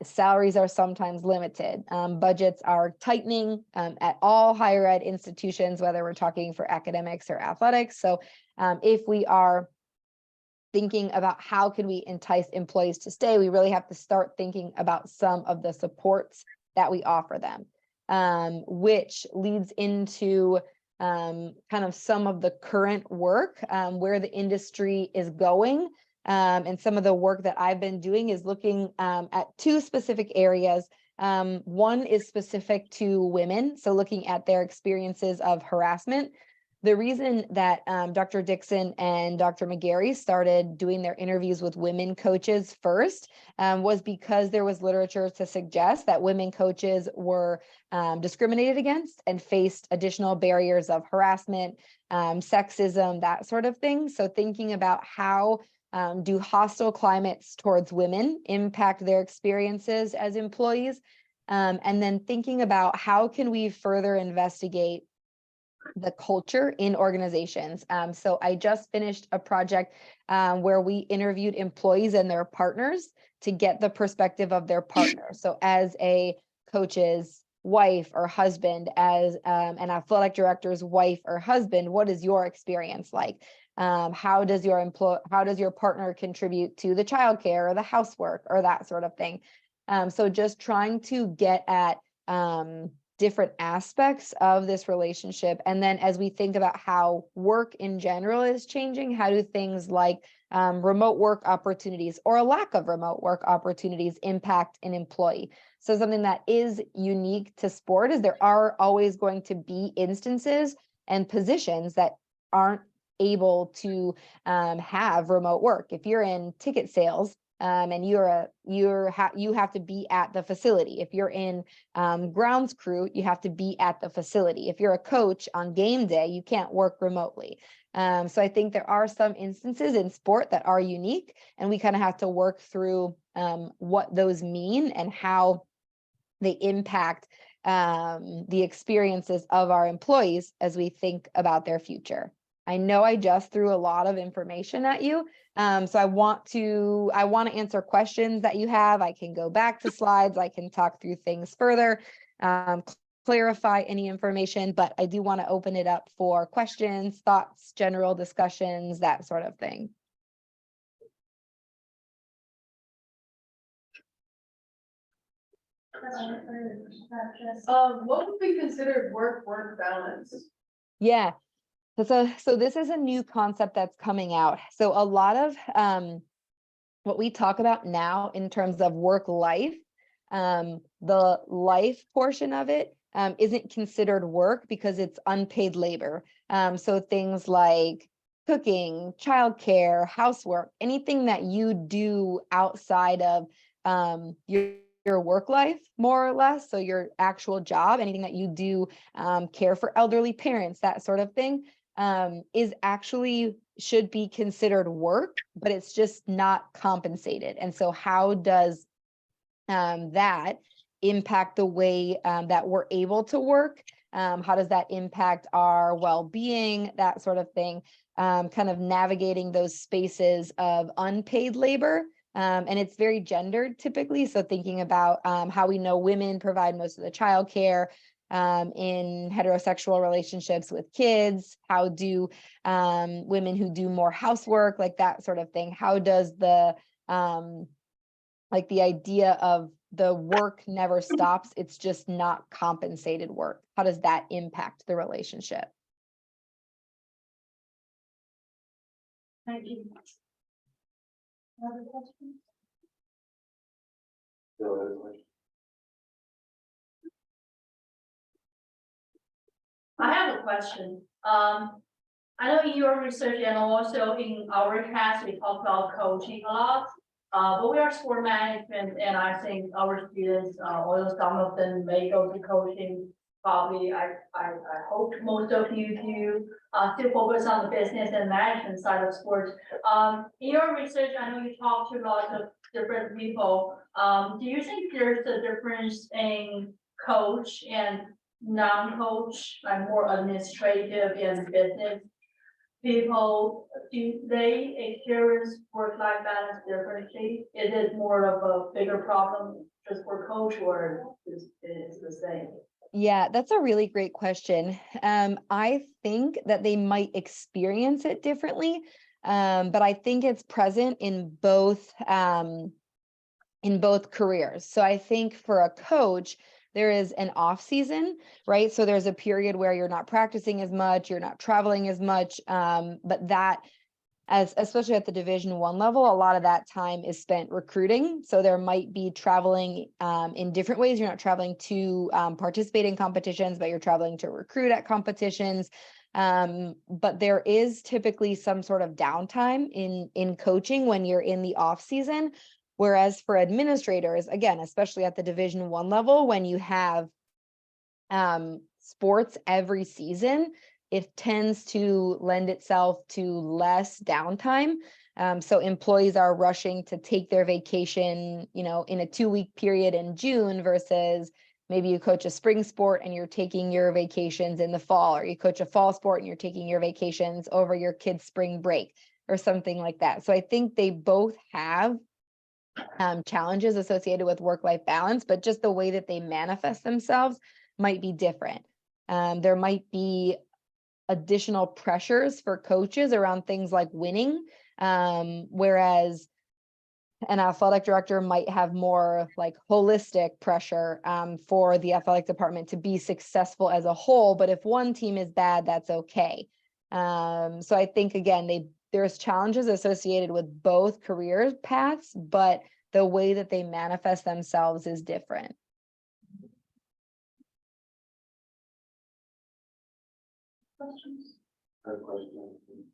salaries are sometimes limited. Budgets are tightening at all higher ed institutions, whether we're talking for academics or athletics. So if we are thinking about how can we entice employees to stay, we really have to start thinking about some of the supports that we offer them, which leads into kind of some of the current work, where the industry is going. And some of the work that I've been doing is looking at two specific areas. One is specific to women, so looking at their experiences of harassment. the reason that Dr. Dixon and Dr. McGarry started doing their interviews with women coaches first was because there was literature to suggest that women coaches were discriminated against and faced additional barriers of harassment, sexism, that sort of thing. So thinking about how do hostile climates towards women impact their experiences as employees? And then thinking about how can we further investigate the culture in organizations. So I just finished a project where we interviewed employees and their partners to get the perspective of their partner. So as a coach's wife or husband, as an athletic director's wife or husband, what is your experience like? How does your partner contribute to the childcare or the housework or that sort of thing? So just trying to get at different aspects of this relationship. And then as we think about how work in general is changing, how do things like remote work opportunities or a lack of remote work opportunities impact an employee? So something that is unique to sport is there are always going to be instances and positions that aren't able to have remote work. If you're in ticket sales, and you have to be at the facility. If you're in grounds crew, you have to be at the facility. If you're a coach on game day, you can't work remotely. So I think there are some instances in sport that are unique, and we kind of have to work through what those mean and how they impact the experiences of our employees as we think about their future. I know I just threw a lot of information at you. So I want to answer questions that you have. I can go back to slides. I can talk through things further, clarify any information, but I do want to open it up for questions, thoughts, general discussions, that sort of thing. What would be considered work balance? Yeah. So this is a new concept that's coming out. So a lot of what we talk about now in terms of work life, the life portion of it isn't considered work because it's unpaid labor. So things like cooking, childcare, housework, anything that you do outside of your work life, more or less. So your actual job, anything that you do, care for elderly parents, that sort of thing, is actually should be considered work, but it's just not compensated. And so how does that impact the way that we're able to work? How does that impact our well-being, that sort of thing? Kind of navigating those spaces of unpaid labor. And it's very gendered typically. So thinking about how we know women provide most of the childcare in heterosexual relationships with kids. How do women who do more housework, like that sort of thing? How does the like the idea of the work never stops, it's just not compensated work, how does that impact the relationship? Thank you. Other questions? I have a question. I know in your research and also in our class, we talk about coaching a lot. But we are sport management, and I think our students, although some of them may go to coaching, probably I hope most of you do still focus on the business and management side of sports. In your research, I know you talk to lots of different people. Do you think there's a difference in coach and non-coach, like more administrative and business people? Do they experience work-life balance differently? Is it more of a bigger problem just for coach, or is it the same? Yeah, that's a really great question. I think that they might experience it differently, but I think it's present in both careers. So I think for a coach, there is an off season, right? So there's a period where you're not practicing as much, you're not traveling as much, but that, especially at the Division I level, a lot of that time is spent recruiting. So there might be traveling in different ways. You're not traveling to participate in competitions, but you're traveling to recruit at competitions. But there is typically some sort of downtime in coaching when you're in the off season. Whereas for administrators, again, especially at the Division I level, when you have sports every season, it tends to lend itself to less downtime. So employees are rushing to take their vacation, in a 2-week period in June versus maybe you coach a spring sport and you're taking your vacations in the fall, or you coach a fall sport and you're taking your vacations over your kids' spring break or something like that. So I think they both have challenges associated with work-life balance, but just the way that they manifest themselves might be different. There might be additional pressures for coaches around things like winning, whereas an athletic director might have more like holistic pressure for the athletic department to be successful as a whole. But if one team is bad, that's okay. So I think, again, there's challenges associated with both career paths, but the way that they manifest themselves is different. Questions? I have a question.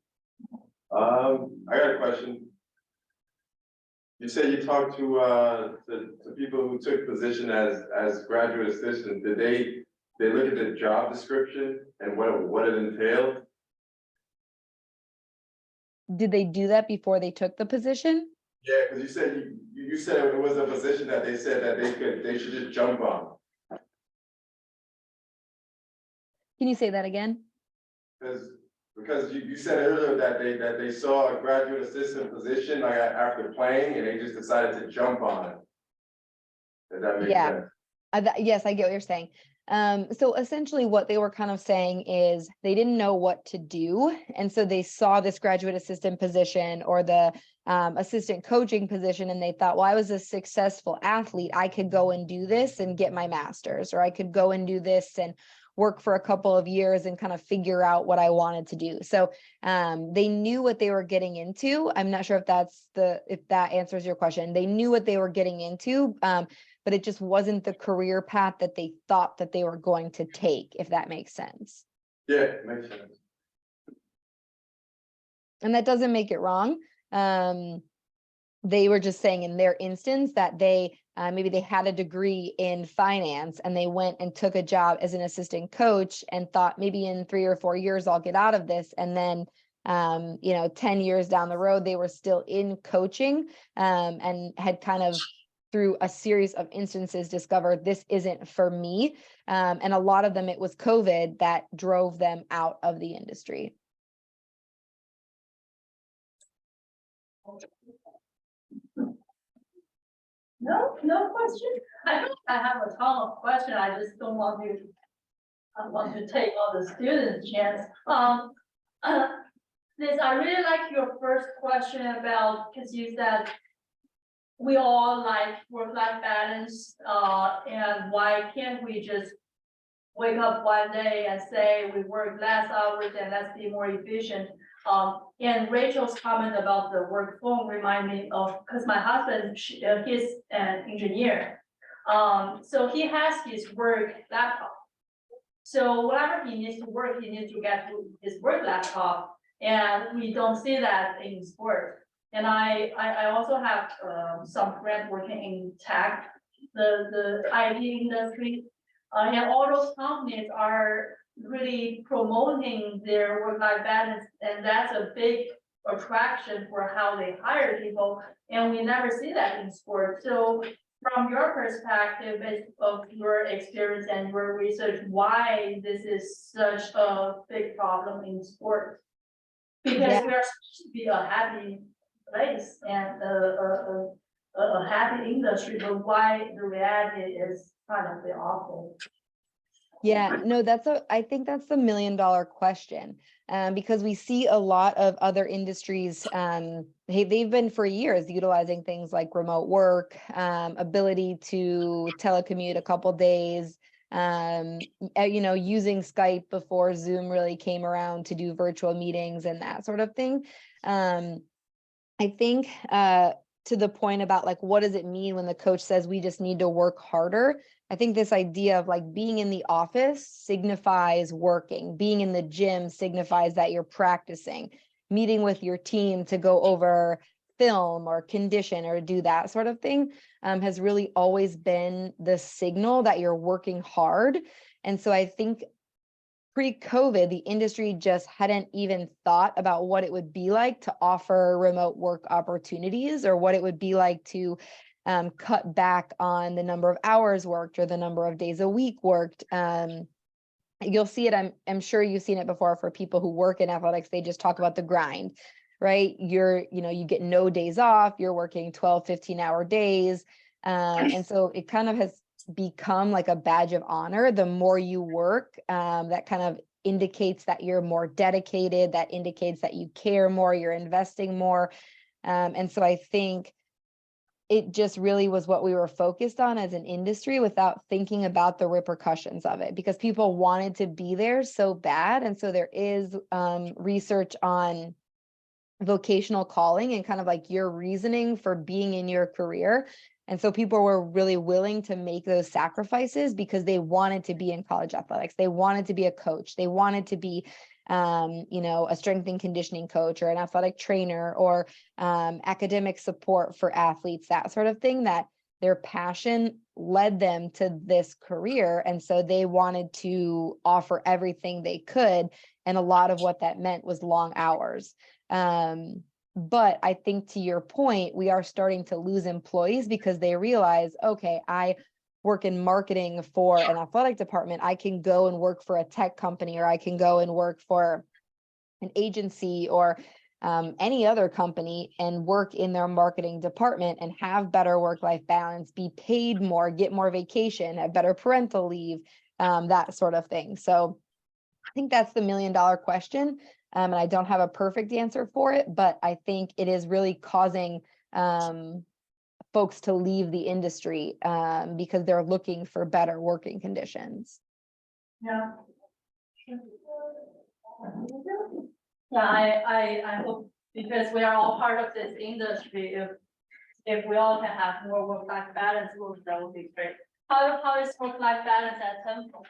I got a question. You said you talked to people who took position as graduate assistants. Did they look at the job description and what it entailed? Did they do that before they took the position? Yeah, because you said it was a position that they said that they should just jump on. Can you say that again? Because you said earlier that they saw a graduate assistant position like after playing and they just decided to jump on it. Does that make Yeah. sense? Yes, I get what you're saying. So essentially what they were kind of saying is they didn't know what to do. And so they saw this graduate assistant position or the assistant coaching position, and they thought, well, I was a successful athlete. I could go and do this and get my master's, or I could go and do this and work for a couple of years and kind of figure out what I wanted to do. So they knew what they were getting into. I'm not sure if that answers your question. They knew what they were getting into, but it just wasn't the career path that they thought that they were going to take, if that makes sense. Yeah, it makes sense. And that doesn't make it wrong. They were just saying in their instance that they maybe they had a degree in finance and they went and took a job as an assistant coach and thought maybe in 3 or 4 years I'll get out of this. And then 10 years down the road, they were still in coaching and had kind of through a series of instances discovered this isn't for me. And a lot of them, it was COVID that drove them out of the industry. No question? I have a ton of questions. I just don't want to. I want to take all the students' chance. Liz, I really like your first question about, because you said we all like work-life balance, and why can't we just wake up one day and say we work less hours and let's be more efficient? And Rachel's comment about the work phone remind me of, because my husband, he's an engineer. So he has his work laptop. So whatever he needs to work, he needs to get to his work laptop, and we don't see that in sport. And I also have some friends working in tech, the IT industry, and all those companies are really promoting their work-life balance, and that's a big attraction for how they hire people, and we never see that in sports. So from your perspective, based of your experience and your research, why this is such a big problem in sports? Because we are supposed to be a happy place and a happy industry, but why the reality is kind of the awful. Yeah, no, I think that's the $1 million question, because we see a lot of other industries, they've been for years utilizing things like remote work, ability to telecommute a couple days, using Skype before Zoom really came around to do virtual meetings and that sort of thing. I think to the point about like, what does it mean when the coach says we just need to work harder? I think this idea of like being in the office signifies working, being in the gym signifies that you're practicing, meeting with your team to go over film or condition or do that sort of thing has really always been the signal that you're working hard. And so I think pre-COVID, the industry just hadn't even thought about what it would be like to offer remote work opportunities or what it would be like to cut back on the number of hours worked or the number of days a week worked. You'll see it, I'm sure you've seen it before for people who work in athletics, they just talk about the grind, right? You get no days off, you're working 12, 15-hour days. And so it kind of has become like a badge of honor. The more you work, that kind of indicates that you're more dedicated, that indicates that you care more, you're investing more. And so I think it just really was what we were focused on as an industry without thinking about the repercussions of it, because people wanted to be there so bad. And so there is research on vocational calling and kind of like your reasoning for being in your career. And so people were really willing to make those sacrifices because they wanted to be in college athletics. They wanted to be a coach. They wanted to be a strength and conditioning coach or an athletic trainer or academic support for athletes, that sort of thing, that their passion led them to this career. And so they wanted to offer everything they could. And a lot of what that meant was long hours. But I think to your point, we are starting to lose employees because they realize, okay, I work in marketing for an athletic department. I can go and work for a tech company, or I can go and work for an agency or any other company and work in their marketing department and have better work-life balance, be paid more, get more vacation, have better parental leave, that sort of thing. So I think that's the $1 million question. And I don't have a perfect answer for it, but I think it is really causing folks to leave the industry because they're looking for better working conditions. Yeah. Yeah, I hope, because we are all part of this industry, if we all can have more work-life balance, that would be great. How is work-life balance at Temple?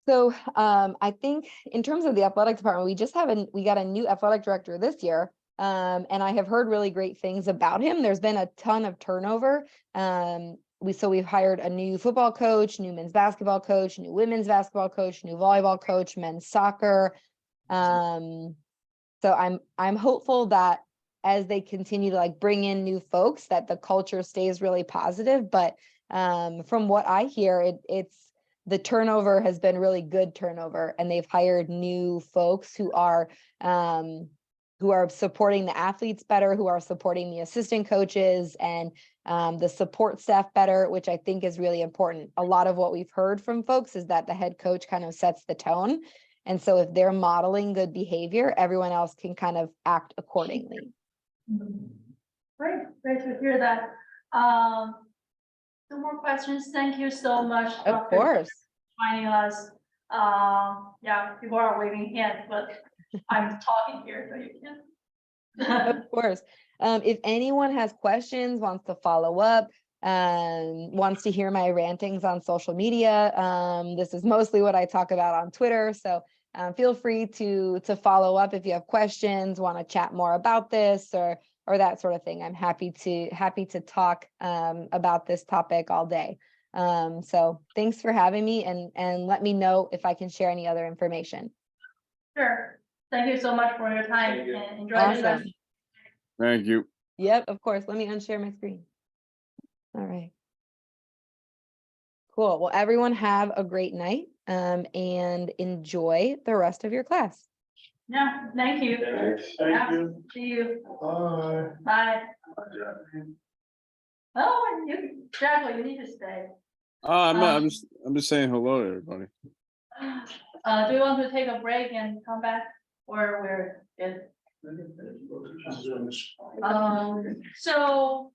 So I think in terms of the athletic department, we got a new athletic director this year. And I have heard really great things about him. There's been a ton of turnover. We've hired a new football coach, new men's basketball coach, new women's basketball coach, new volleyball coach, men's soccer. So I'm hopeful that as they continue to like bring in new folks, that the culture stays really positive. But from what I hear, the turnover has been really good turnover, and they've hired new folks who are supporting the athletes better, who are supporting the assistant coaches and the support staff better, which I think is really important. A lot of what we've heard from folks is that the head coach kind of sets the tone. And so if they're modeling good behavior, everyone else can kind of act accordingly. Great to hear that. Two more questions. Thank you so much. Of course. For joining us. Yeah, people are waving hands, but I'm talking here, so you can. Of course. If anyone has questions, wants to follow up, wants to hear my rantings on social media, this is mostly what I talk about on Twitter. So feel free to follow up if you have questions, want to chat more about this or that sort of thing. I'm happy to talk about this topic all day. So thanks for having me, and let me know if I can share any other information. Sure. Thank you so much for your time Thank you. and enjoy the Awesome. rest. Thank you. Yep, of course. Let me unshare my screen. All right. Cool. Well, everyone have a great night and enjoy the rest of your class. Yeah, thank you. Thanks. Yeah, Thank you. see you. Bye. Bye. Oh, Jacqueline, you need to stay. I'm just saying hello to everybody. Do you want to take a break and come back, or we're good? So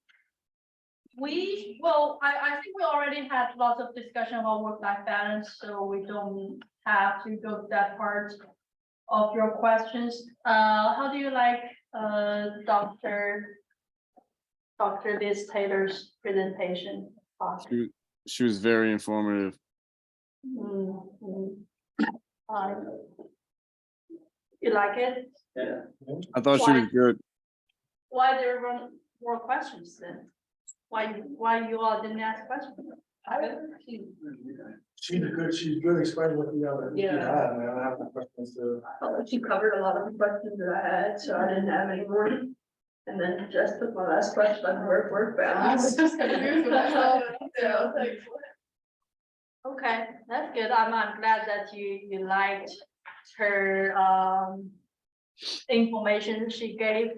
I think we already had lots of discussion about work-life balance, so we don't have to go to that part of your questions. How do you like Dr. Dr. Liz Taylor's presentation? She was very informative. Uh, You like it? Yeah. I thought she was good. Why there were more questions then? Why you all didn't ask questions? She's good explaining what the other. Yeah. Man, I have no questions to. She covered a lot of the questions that I had, so I didn't have any more. And then just took my last question on work balance. I was just confused when I saw it. Yeah, I was like, what? Okay, that's good. I'm glad that you liked her information she gave.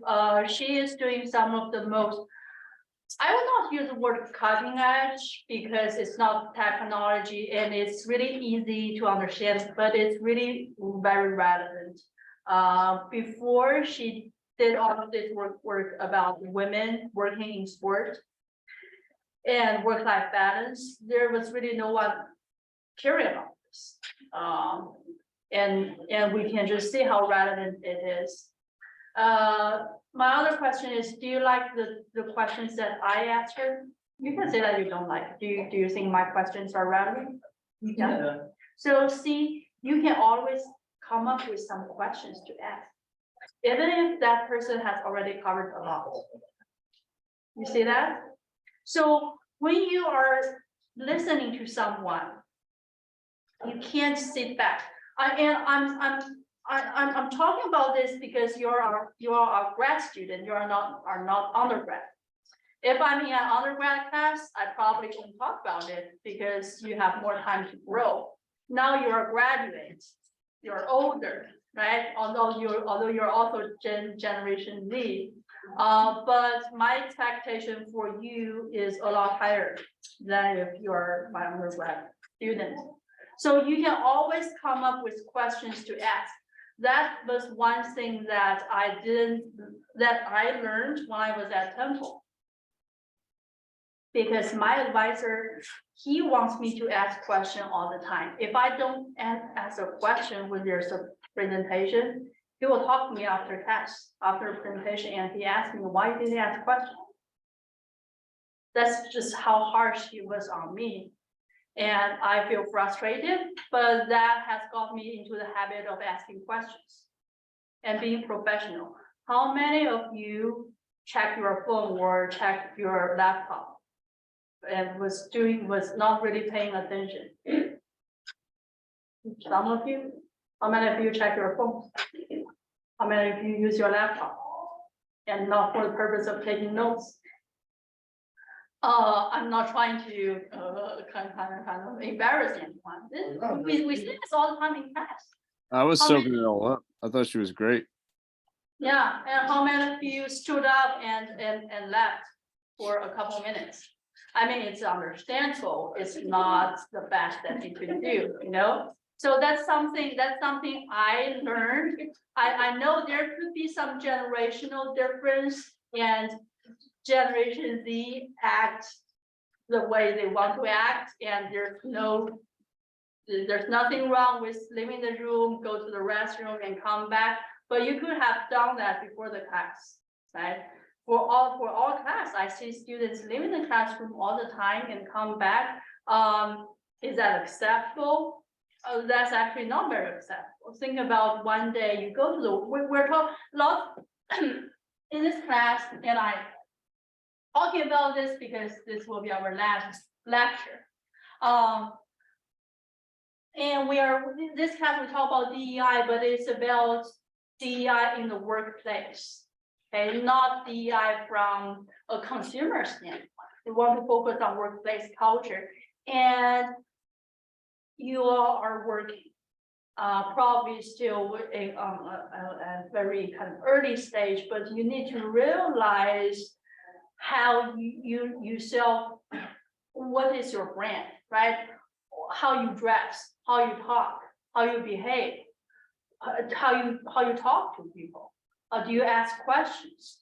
She is doing some of the most, I will not use the word cutting edge because it's not technology and it's really easy to understand, but it's really very relevant. Before she did all of this work about women working in sport and work-life balance, there was really no one curious about this. And we can just see how relevant it is. My other question is, do you like the questions that I asked her? You can say that you don't like. Do you think my questions are relevant? Yeah. So see, you can always come up with some questions to ask, even if that person has already covered a lot. You see that? So when you are listening to someone, you can't sit back. I'm talking about this because you're a grad student, are not undergrad. If I'm in an undergrad class, I probably won't talk about it because you have more time to grow. Now you're a graduate, you're older, right? Although you're also Generation Z. But my expectation for you is a lot higher than if you're my undergrad student. So you can always come up with questions to ask. That was one thing that I learned when I was at Temple. Because my advisor, he wants me to ask questions all the time. If I don't ask a question when there's a presentation, he will talk to me after class, after presentation, and he asked me, why didn't you ask questions? That's just how harsh he was on me. And I feel frustrated, but that has got me into the habit of asking questions and being professional. How many of you check your phone or check your laptop and was not really paying attention? Some of you. How many of you check your phone? How many of you use your laptop and not for the purpose of taking notes? I'm not trying to kind of embarrass anyone. We see this all the time in class. I was How soaking many- it all up. I thought she was great. Yeah, and how many of you stood up and left for a couple minutes? I mean, it's understandable. It's not the best that you could do, you know? So that's something I learned. I know there could be some generational difference, and Generation Z act the way they want to act, and there's nothing wrong with leaving the room, go to the restroom and come back, but you could have done that before the class, right? For all class, I see students leaving the classroom all the time and come back. Is that acceptable? That's actually not very acceptable. Think about one day you go to we're talking a lot in this class, and I talking about this because this will be our last lecture. And this class we talk about DEI, but it's about DEI in the workplace. Okay, not DEI from a consumer standpoint. We want to focus on workplace culture. And you all are working, probably still in a very kind of early stage, but you need to realize how you sell, what is your brand, right? How you dress, how you talk, how you behave, how you talk to people. Do you ask questions?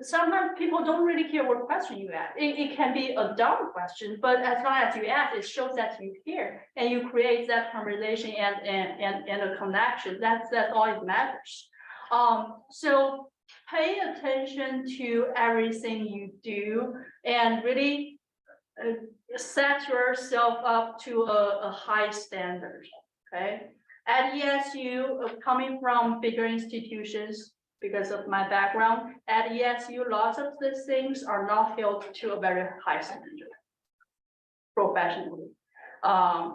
Sometimes people don't really care what question you ask. It can be a dumb question, but as long as you ask, it shows that you care and you create that conversation and a connection. That's all it matters. So pay attention to everything you do and really set yourself up to a high standard, okay? At ESU, coming from bigger institutions, because of my background, at ESU, lots of these things are not held to a very high standard professionally. I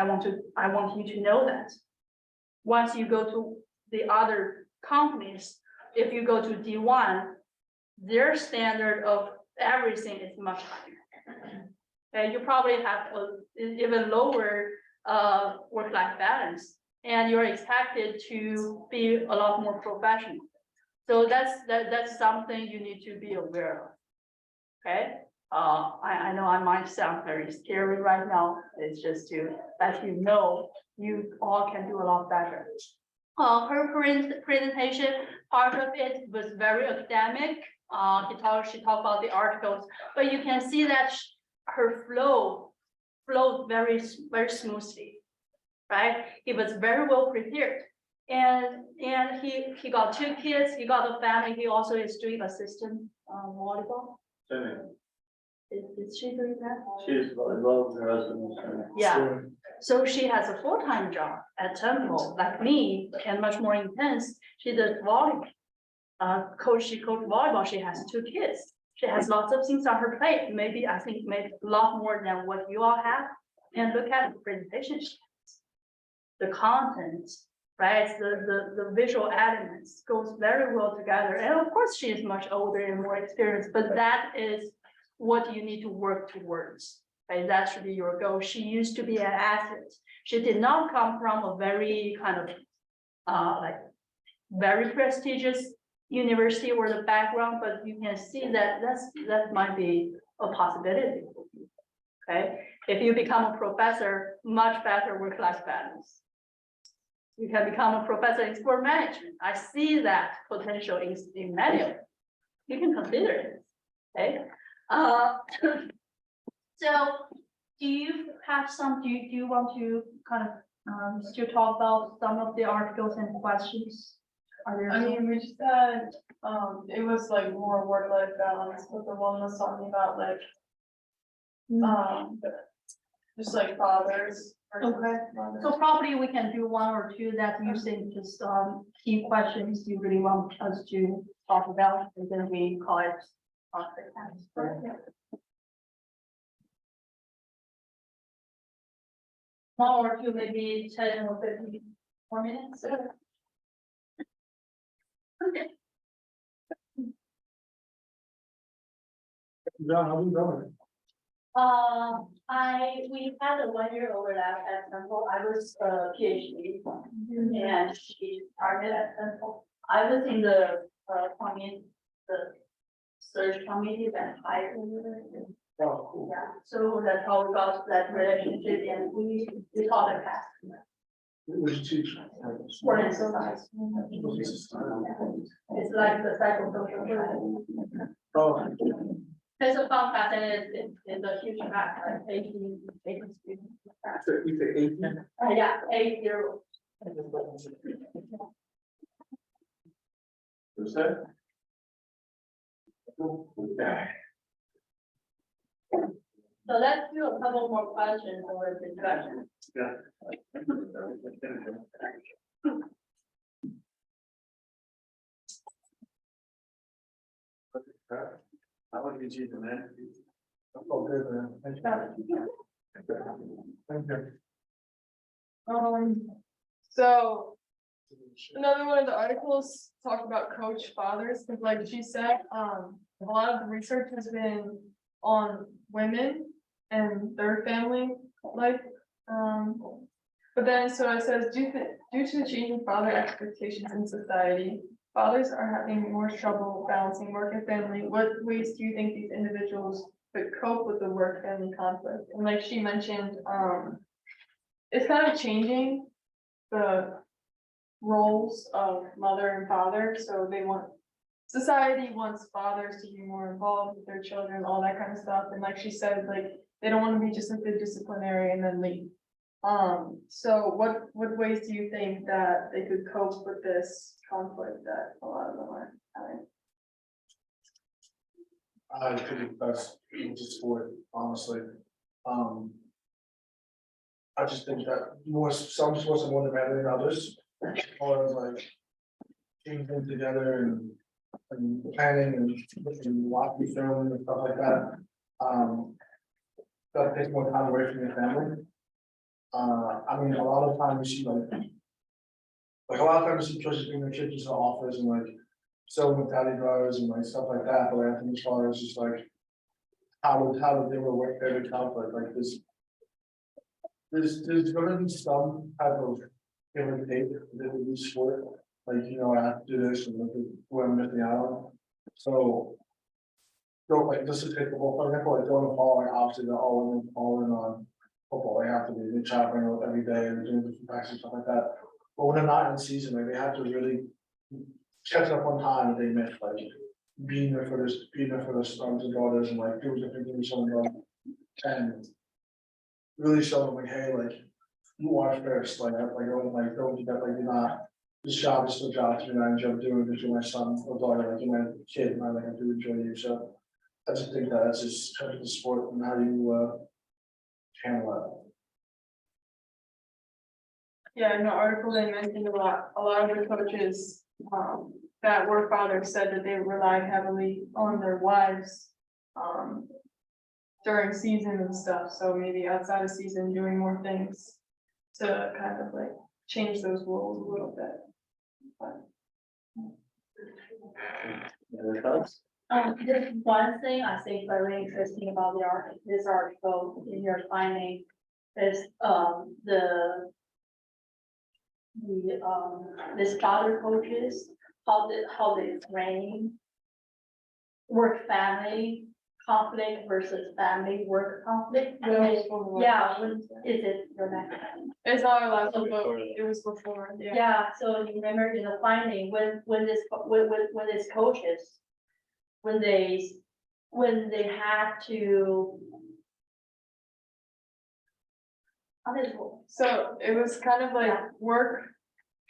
want you to know that. Once you go to the other companies, if you go to D1, their standard of everything is much higher. And you probably have even lower work-life balance, and you're expected to be a lot more professional. So that's something you need to be aware of. Okay, I know I might sound very scary right now. It's just to let you know you all can do a lot better. Her presentation, part of it was very academic. She talked about the articles, but you can see that her flowed very smoothly, right? He was very well prepared, and he got 2 kids. He got a family. He also is doing assistant volleyball. Is she doing that? She's volleyball, her husband is swimming. Yeah. So she has a full-time job at Temple, like me, and much more intense. She does volleyball. She coached volleyball. She has 2 kids. She has lots of things on her plate. Maybe a lot more than what you all have. And look at the presentation she has. The content, right? The visual elements goes very well together. And of course, she is much older and more experienced, but that is what you need to work towards. Right? That should be your goal. She used to be an athlete. She did not come from a very kind of like very prestigious university or the background, but you can see that that might be a possibility. Okay, if you become a professor, much better work-life balance. You can become a professor in sport management. I see that potential in many of them. You can consider it. Okay. So do you have do you want to kind of still talk about some of the articles and questions? Are there I some? mean, we just had, it was like more work-life balance, but the one was talking about like, just like fathers. versus Okay. mothers. So probably we can do 1 or 2 that you think just key questions you really want us to talk about, and then we call it. One or 2, maybe 10 or 15 more minutes. Okay. John, how we going? We had a 1-year overlap at Temple. I was a PhD and she started at Temple. I was in the search committee that hired her. Oh, cool. Yeah, so that's how we got that relationship, and we call it past. What did you teach? Sport and society. It's like the psychosocial. Oh, It's a fun class, and it's a huge class, like 18 students. you say 18? Yeah, 80. What's that? Okay. So let's do a couple more questions or discussion. I want to get you the man. Oh, good, man. Thank you. Thank you. So another one of the articles talked about coach fathers, because like she said, a lot of the research has been on women and their family life. But then, so it says, due to the changing father expectations in society, fathers are having more trouble balancing work and family. What ways do you think these individuals could cope with the work-family conflict? And like she mentioned, it's kind of changing the roles of mother and father. So society wants fathers to be more involved with their children, all that kind of stuff. And like she said, like, they don't want to be just like the disciplinary and then leave So what ways do you think that they could cope with this conflict that a lot of them are having? I think it's best to sport, honestly. I just think that some sports are more demanding than others, or like teaming them together and planning and watching film and stuff like that. That takes more time away from your family. I mean, a lot of times you see like a lot of times you see coaches bring their kids to the office and like selling with daddy drivers and like stuff like that, but I think as far as just like how would they would work their conflict like this. There's gonna be some type of give and take that we sport, like, you know, I have to do this and look at what I'm missing out on. So. Don't like, just to take football, for example, like going to fall, like obviously they're all in on football, they have to be, they traveling every day and doing different practices and stuff like that. But when they're not in season, like they have to really catch up on time that they miss, like being there for their sons and daughters and like doing different things, showing them. And really show them like, hey, like, you are first, like, don't do that, like, you're not, this job is still a job, to me, I enjoy doing, because you're my son or daughter, like, you're my kid, and I like, I do enjoy you, so. I just think that that's just kind of the sport and how you, handle Yeah, in the article they mentioned a lot of the coaches, that were fathers said that they relied heavily on their wives, during season and stuff, so maybe outside of season, doing more things to kind of like change those roles a little bit. But Other thoughts? Just one thing I think very interesting about this article in your finding is, this father coaches, how they frame work family conflict versus family work conflict. Yeah, when is it your next? it's not our last one, but it was before, yeah. Yeah, so you remember in the finding, when this coaches, when they have to. So it was kind of like work,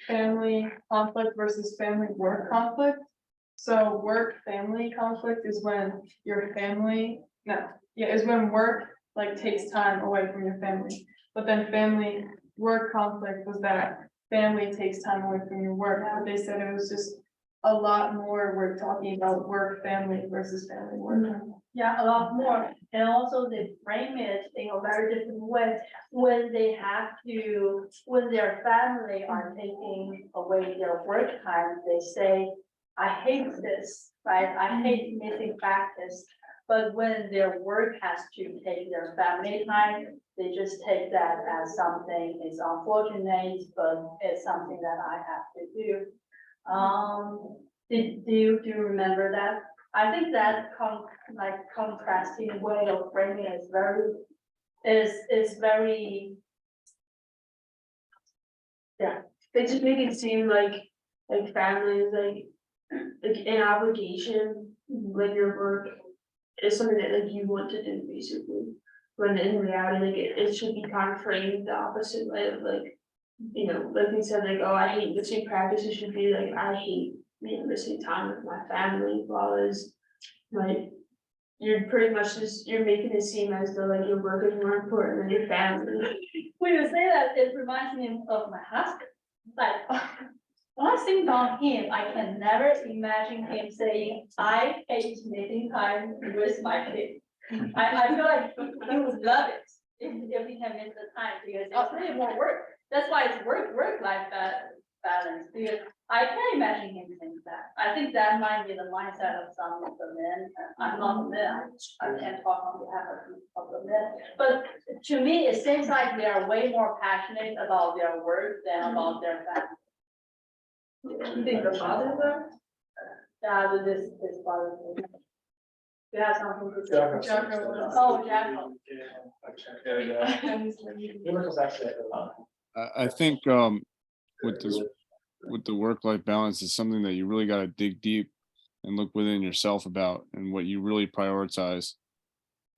family conflict versus family work conflict. So work, family conflict is when your family, is when work like takes time away from your family. But then family work conflict was that family takes time away from your work. But they said it was just a lot more, we're talking about work, family versus family work. Yeah, a lot more, and also they frame it in a very different way, when their family are taking away their work time, they say, I hate this, right, I hate missing practice. But when their work has to take their family time, they just take that as something, it's unfortunate, but it's something that I have to do. Do you remember that? I think that contrasting way of framing is very. Yeah, They just make it seem like family is like an obligation, when your work is something that like you want to do basically. When in reality, like it should be kind of framed the opposite way of like, you know, like they said, like, oh, I hate missing practice, it should be like, I hate, you know, missing time with my family, while is like. You're pretty much just, you're making it seem as though like your work is more important than your family. when you say that, it reminds me of my husband, like. When I think about him, I can never imagine him saying, I hate making time with my kid. I feel like he would love it if he can miss the time, because it's really more work. That's why it's work-life balance, because I can't imagine him saying that. I think that might be the mindset of some of the men. I'm not a man, I can't talk on behalf of the men. But to me, it seems like they are way more passionate about their work than about their family. You think the fathers are? Yeah, this father. You have something to say? it. Oh, Jacko. I think with the work-life balance is something that you really got to dig deep and look within yourself about, and what you really prioritize.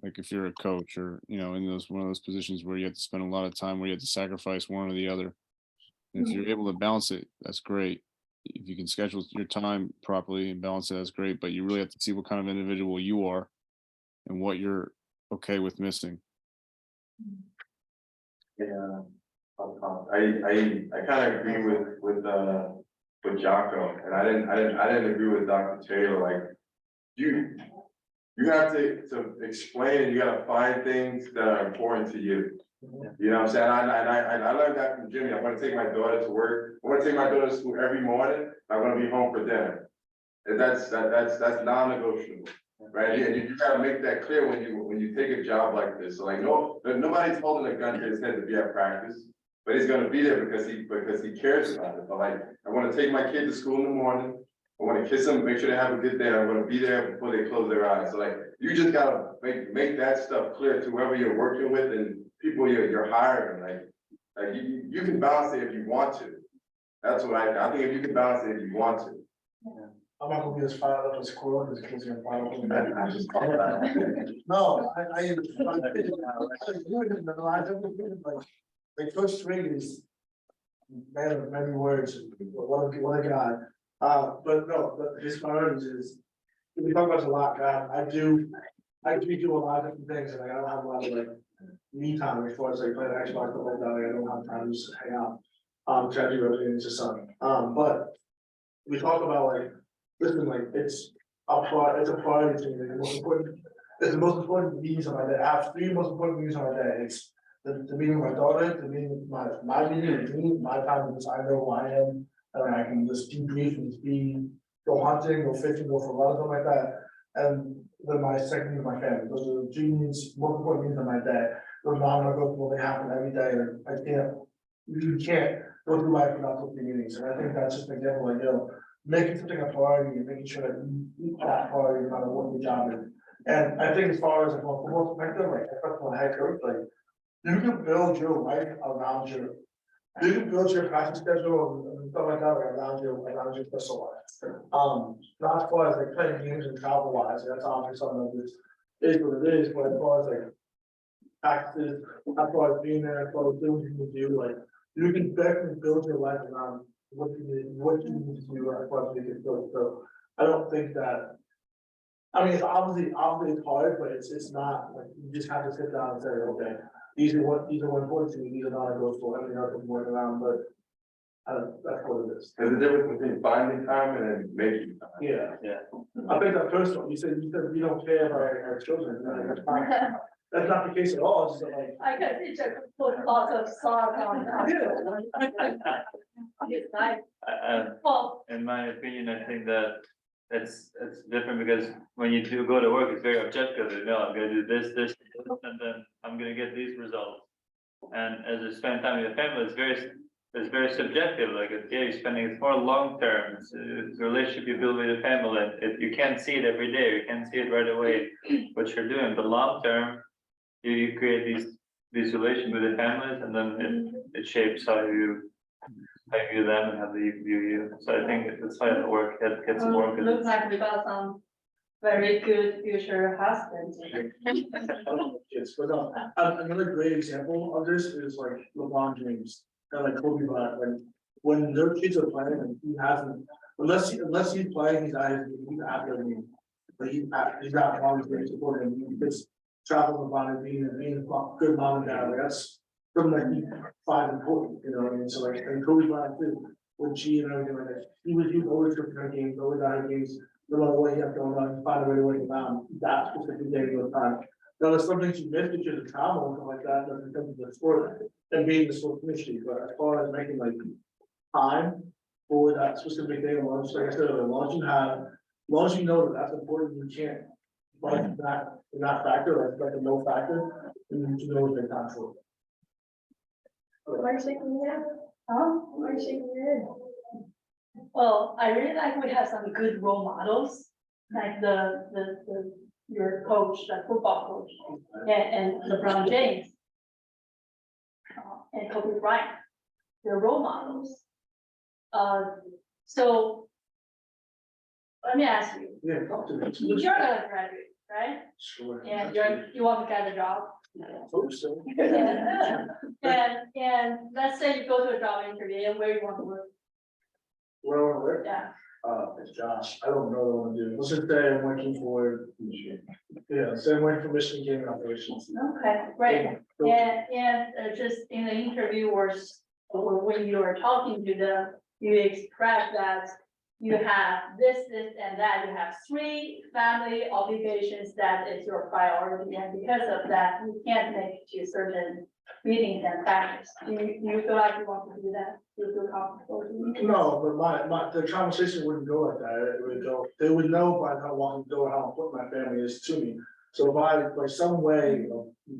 Like if you're a coach or, you know, in one of those positions where you have to spend a lot of time where you have to sacrifice one or the other. And if you're able to balance it, that's great. If you can schedule your time properly and balance it, that's great. But you really have to see what kind of individual you are and what you're okay with missing. Yeah, I kind of agree with Jocko, and I didn't agree with Dr. Taylor. Like you have to explain, and you gotta find things that are important to you. You know what I'm saying? I learned that from Jimmy. I want to take my daughter to work. I want to take my daughter to school every morning. I'm gonna be home for dinner. And that's non-negotiable, right? And you gotta make that clear when you take a job like this. So like, nobody's holding a gun to his head to be at practice, but he's gonna be there because he cares about it. But like, I want to take my kid to school in the morning. I want to kiss them, make sure they have a good day. I'm going to be there before they close their eyes. So like, you just gotta make that stuff clear to whoever you're working with and people you're hiring. Like you can balance it if you want to. That's what I think. If you can balance it if you want to. I'm not gonna be as fired up as Corona as kids are fired up. No, like first string is man of many words, what a guy. But no, his priorities is, we talk about this a lot, I do a lot of different things, and I don't have a lot of like me time as far as like playing Xbox, stuff like that, I don't have time to just hang out. Try to do everything into sun. But we talk about like, listen, like it's a priority to me. It's the most important meetings of my day. I have 3 most important meetings of my day. It's the meeting with my daughter, the meeting with my meeting with me, my time, because I know who I am, and I can just debrief and just go hunting, go fishing, go for a lot of stuff like that. And then my second meeting with my family. Those are the 3 meetings, most important meetings of my day. Those non-negotiable, they happen every day. You can't go through life without those 3 meetings. And I think that's just an example, like, making something a priority and making sure that you eat that priority no matter what your job is. And I think as far as like from a football perspective, like I talked about head coach, like you can build your life around you can build your practice schedule and stuff like that around your personal life. Not as far as like playing games and travel wise, that's obviously something that is what it is, but as far as like practices, as far as being there, as far as doing what you do, like you can definitely build your life around what you need to do as far as you can build. So I don't think that, I mean, it's obviously it's hard, but it's not like you just have to sit down and say, okay, these are what important to me, these are not negotiable, everything else can work around, but that's what it is. There's a difference between finding time and then making time. Yeah. Yeah. I think that's personal. You said we don't care about our children. That's not the case at all. It's just like. I can see Jack put lots of salt on that. It's nice. Well, In my opinion, I think that it's different because when you do go to work, it's very objective. You know, I'm gonna do this, and then I'm gonna get these results. And as you spend time with your family, it's very subjective. Like, you're spending, it's more long term. It's a relationship you build with your family. You can't see it every day. You can't see it right away what you're doing. But long term, you create these relations with the families, and then it shapes how you view them and how they view you. So I think it's how it works. It gets more good. looks like we got some very good future husbands. Yes, but another great example of this is like LeBron James and like Kobe Bryant. When their kids are playing and he hasn't, unless he's playing, he's after me. But he's not always very supportive. He just traveling about it, being a good mom and dad. Like that's something that he finds important, you know what I mean? So like, and Kobe Bryant too, when she and everything like that, he was always tripping her games, always out of games, no matter what he had going on, he find a way to win him out. That specific day of time. Now, there's some things you miss because of travel and stuff like that, doesn't come to the sport and being the sport industry, but as far as making like time for that specific day of lunch, like I said, the lunch you have, as long as you know that that's important, you can't. But if not factor, that's like a no factor, and you need to know what the time for. Why are you shaking your head? Huh? Why are you shaking your head? Well, I really like we have some good role models, like your coach, the football coach, and LeBron James. And Kobe Bryant, they're role models. So let me ask you, Yeah, talk to me. you're gonna graduate, right? Sure. And you want to get a job. Hope so. And let's say you go to a job interview and where you want to work, Where I wanna work? yeah. It's Josh, I don't know what I wanna do, let's just say I'm working for, yeah, say I'm working for Michigan Gaming Operations. Okay, great. And just in the interview or when you are talking to them, you express that you have this, and that, you have 3 family obligations that is your priority, and because of that, you can't make it to certain meetings and factors. Do you feel like you want to do that? Do you feel comfortable doing it? No, but the conversation wouldn't go like that, it would go, they would know by how walking the door, how important my family is to me. So by some way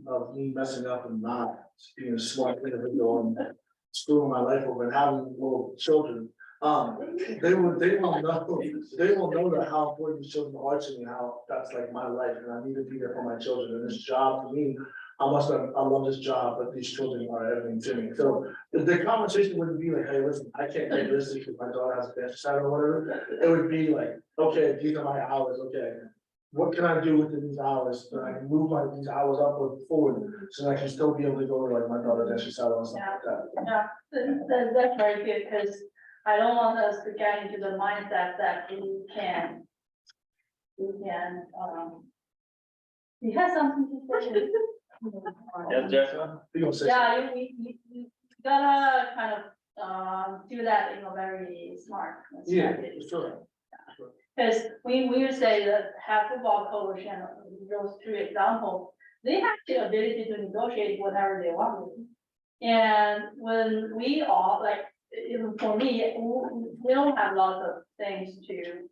of me messing up and not being a smart individual and screwing my life over and having little children, they will know that how important these children are to me, how that's like my life, and I need to be there for my children, and this job for me, I love this job, but these children are everything to me. So the conversation wouldn't be like, hey, listen, I can't take this because my daughter has a dance Saturday or whatever. It would be like, okay, these are my hours, okay. What can I do within these hours so I can move these hours up or forward so that I can still be able to go to like my daughter dance Saturday and stuff like that. Yeah, that's very good, because I don't want us to get into the mindset that we can, you have something to say? Yes, Joshua? You gonna say Yeah, you gotta kind of, do that in a very smart. Yeah, sure. Because when you say that have football coach and those 2 examples, they have the ability to negotiate whatever they want. And when we all, like, even for me, we don't have lots of things to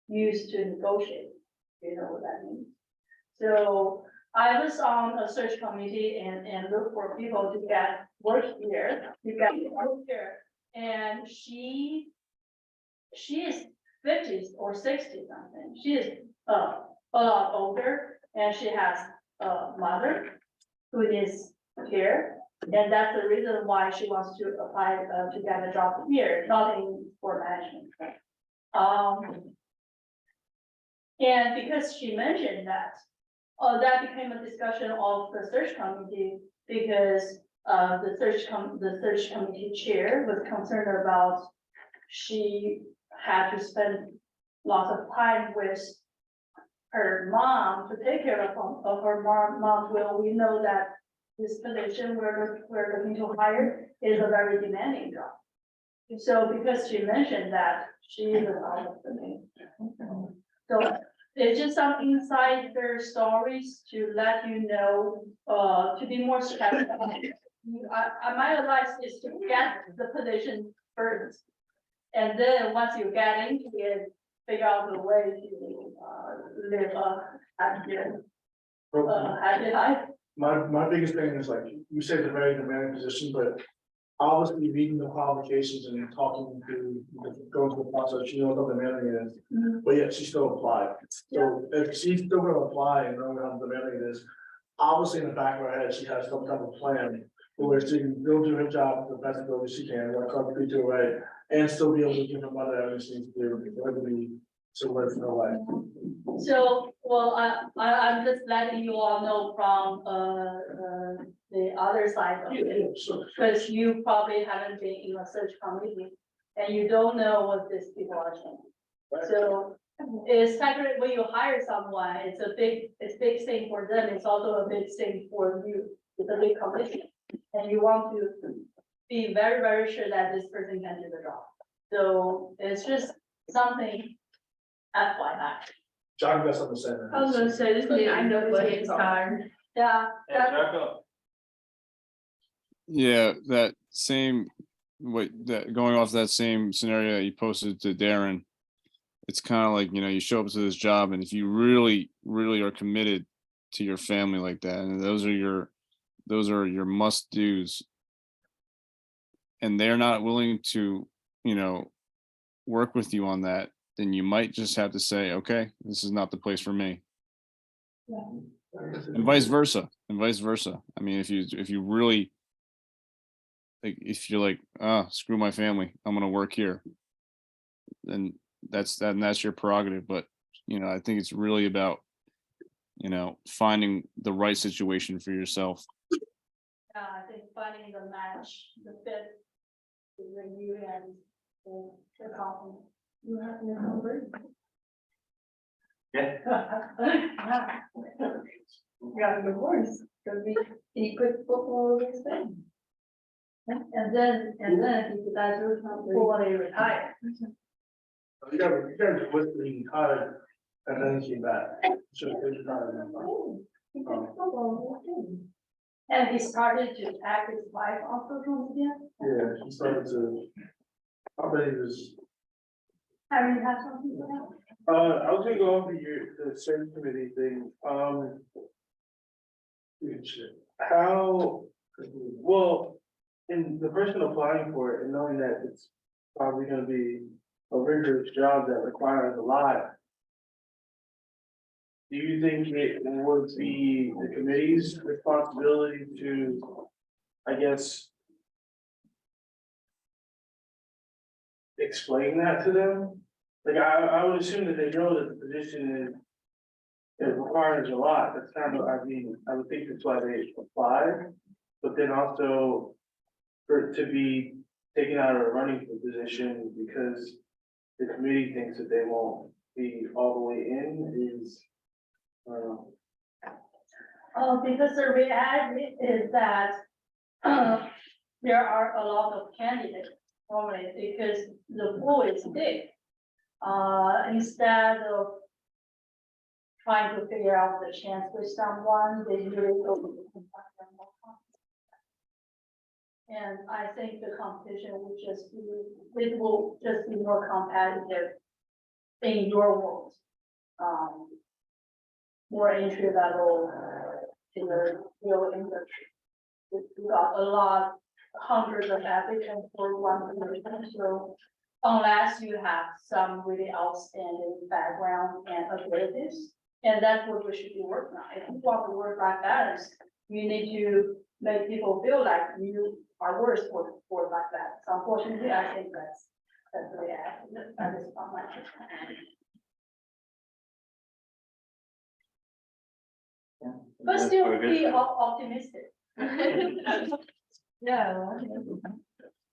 use to negotiate, you know what that means. So I was on a search committee and look for people to get work here, and she is 50s or 60 something. She is a lot older, and she has a mother who is here. And that's the reason why she wants to apply to get a job here, not in sport management. And because she mentioned that, that became a discussion of the search committee, because the search committee chair was concerned about she had to spend lots of time with her mom to take care of her mom. Well, we know that this position we're looking to hire is a very demanding job. So because she mentioned that, she is out of the name. So it's just some insider stories to let you know, to be more strategic. My advice is to get the position first. And then once you get into it, figure out a way to live a happy life. My biggest thing is like, you say it's a very demanding position, but obviously reading the qualifications and talking to, going through the process, you know what demanding it is. Mhm. But yet she still applied. So if she's still gonna apply and knowing how demanding it is, obviously in the back of her head, she has some kind of plan where she can still do her job the best ability she can, like Carter do right, and still be able to give her mother everything to do, whether it be to live her life. So, well, I'm just letting you all know from, the other side of it. Sure. Because you probably haven't been in a search committee, and you don't know what these people are saying. So, it's like when you hire someone, it's a big thing for them, it's also a big thing for you, it's a big commission. And you want to be very, very sure that this person can do the job. So, it's just something FYI. John got something to say. I was gonna say, this meeting, I know it's getting tired. Yeah, Yeah, that's, Jocko? Yeah, that same, going off that same scenario that you posted to Darren, it's kind of like, you show up to this job, and if you really, really are committed to your family like that, and those are your must do's, and they're not willing to, work with you on that, then you might just have to say, okay, this is not the place for me. And vice versa. I mean, if you really, like, if you're like, screw my family, I'm gonna work here, then that's your prerogative. But I think it's really about you know, finding the right situation for yourself. I think finding the match, the fit between you and the company. You have your number? Yeah. You got the voice, gonna be equal football this thing. And then if you guys will fully retire. You guys was retired and then came back. So they retired. And he started to act his wife also from again. Yeah, he started to, I bet he was, Have you had something for that? I was gonna go over the search committee thing, how, well, in the person applying for it and knowing that it's probably gonna be a rigorous job that requires a lot. Do you think it would be the committee's responsibility to, I guess, explain that to them? Like, I would assume that they know that the position is, it requires a lot, that's kind of, I mean, I would think that's why they applied. But then also, for it to be taken out of a running position because the committee thinks that they won't be all the way in is, Because the reality is that there are a lot of candidates normally because the pool is big. Instead of trying to figure out the chance with someone, they usually go with someone more competent. And I think the competition will just be, it will just be more competitive in your world. More entry level in the real industry. We got a lot, hundreds of applicants for one position, so unless you have some really outstanding background and abilities, and that's what we should be working on. If you want to work like that, you need to make people feel like you are worth for like that. So unfortunately, I think that's the reality. That is not my. But still be optimistic. Yeah.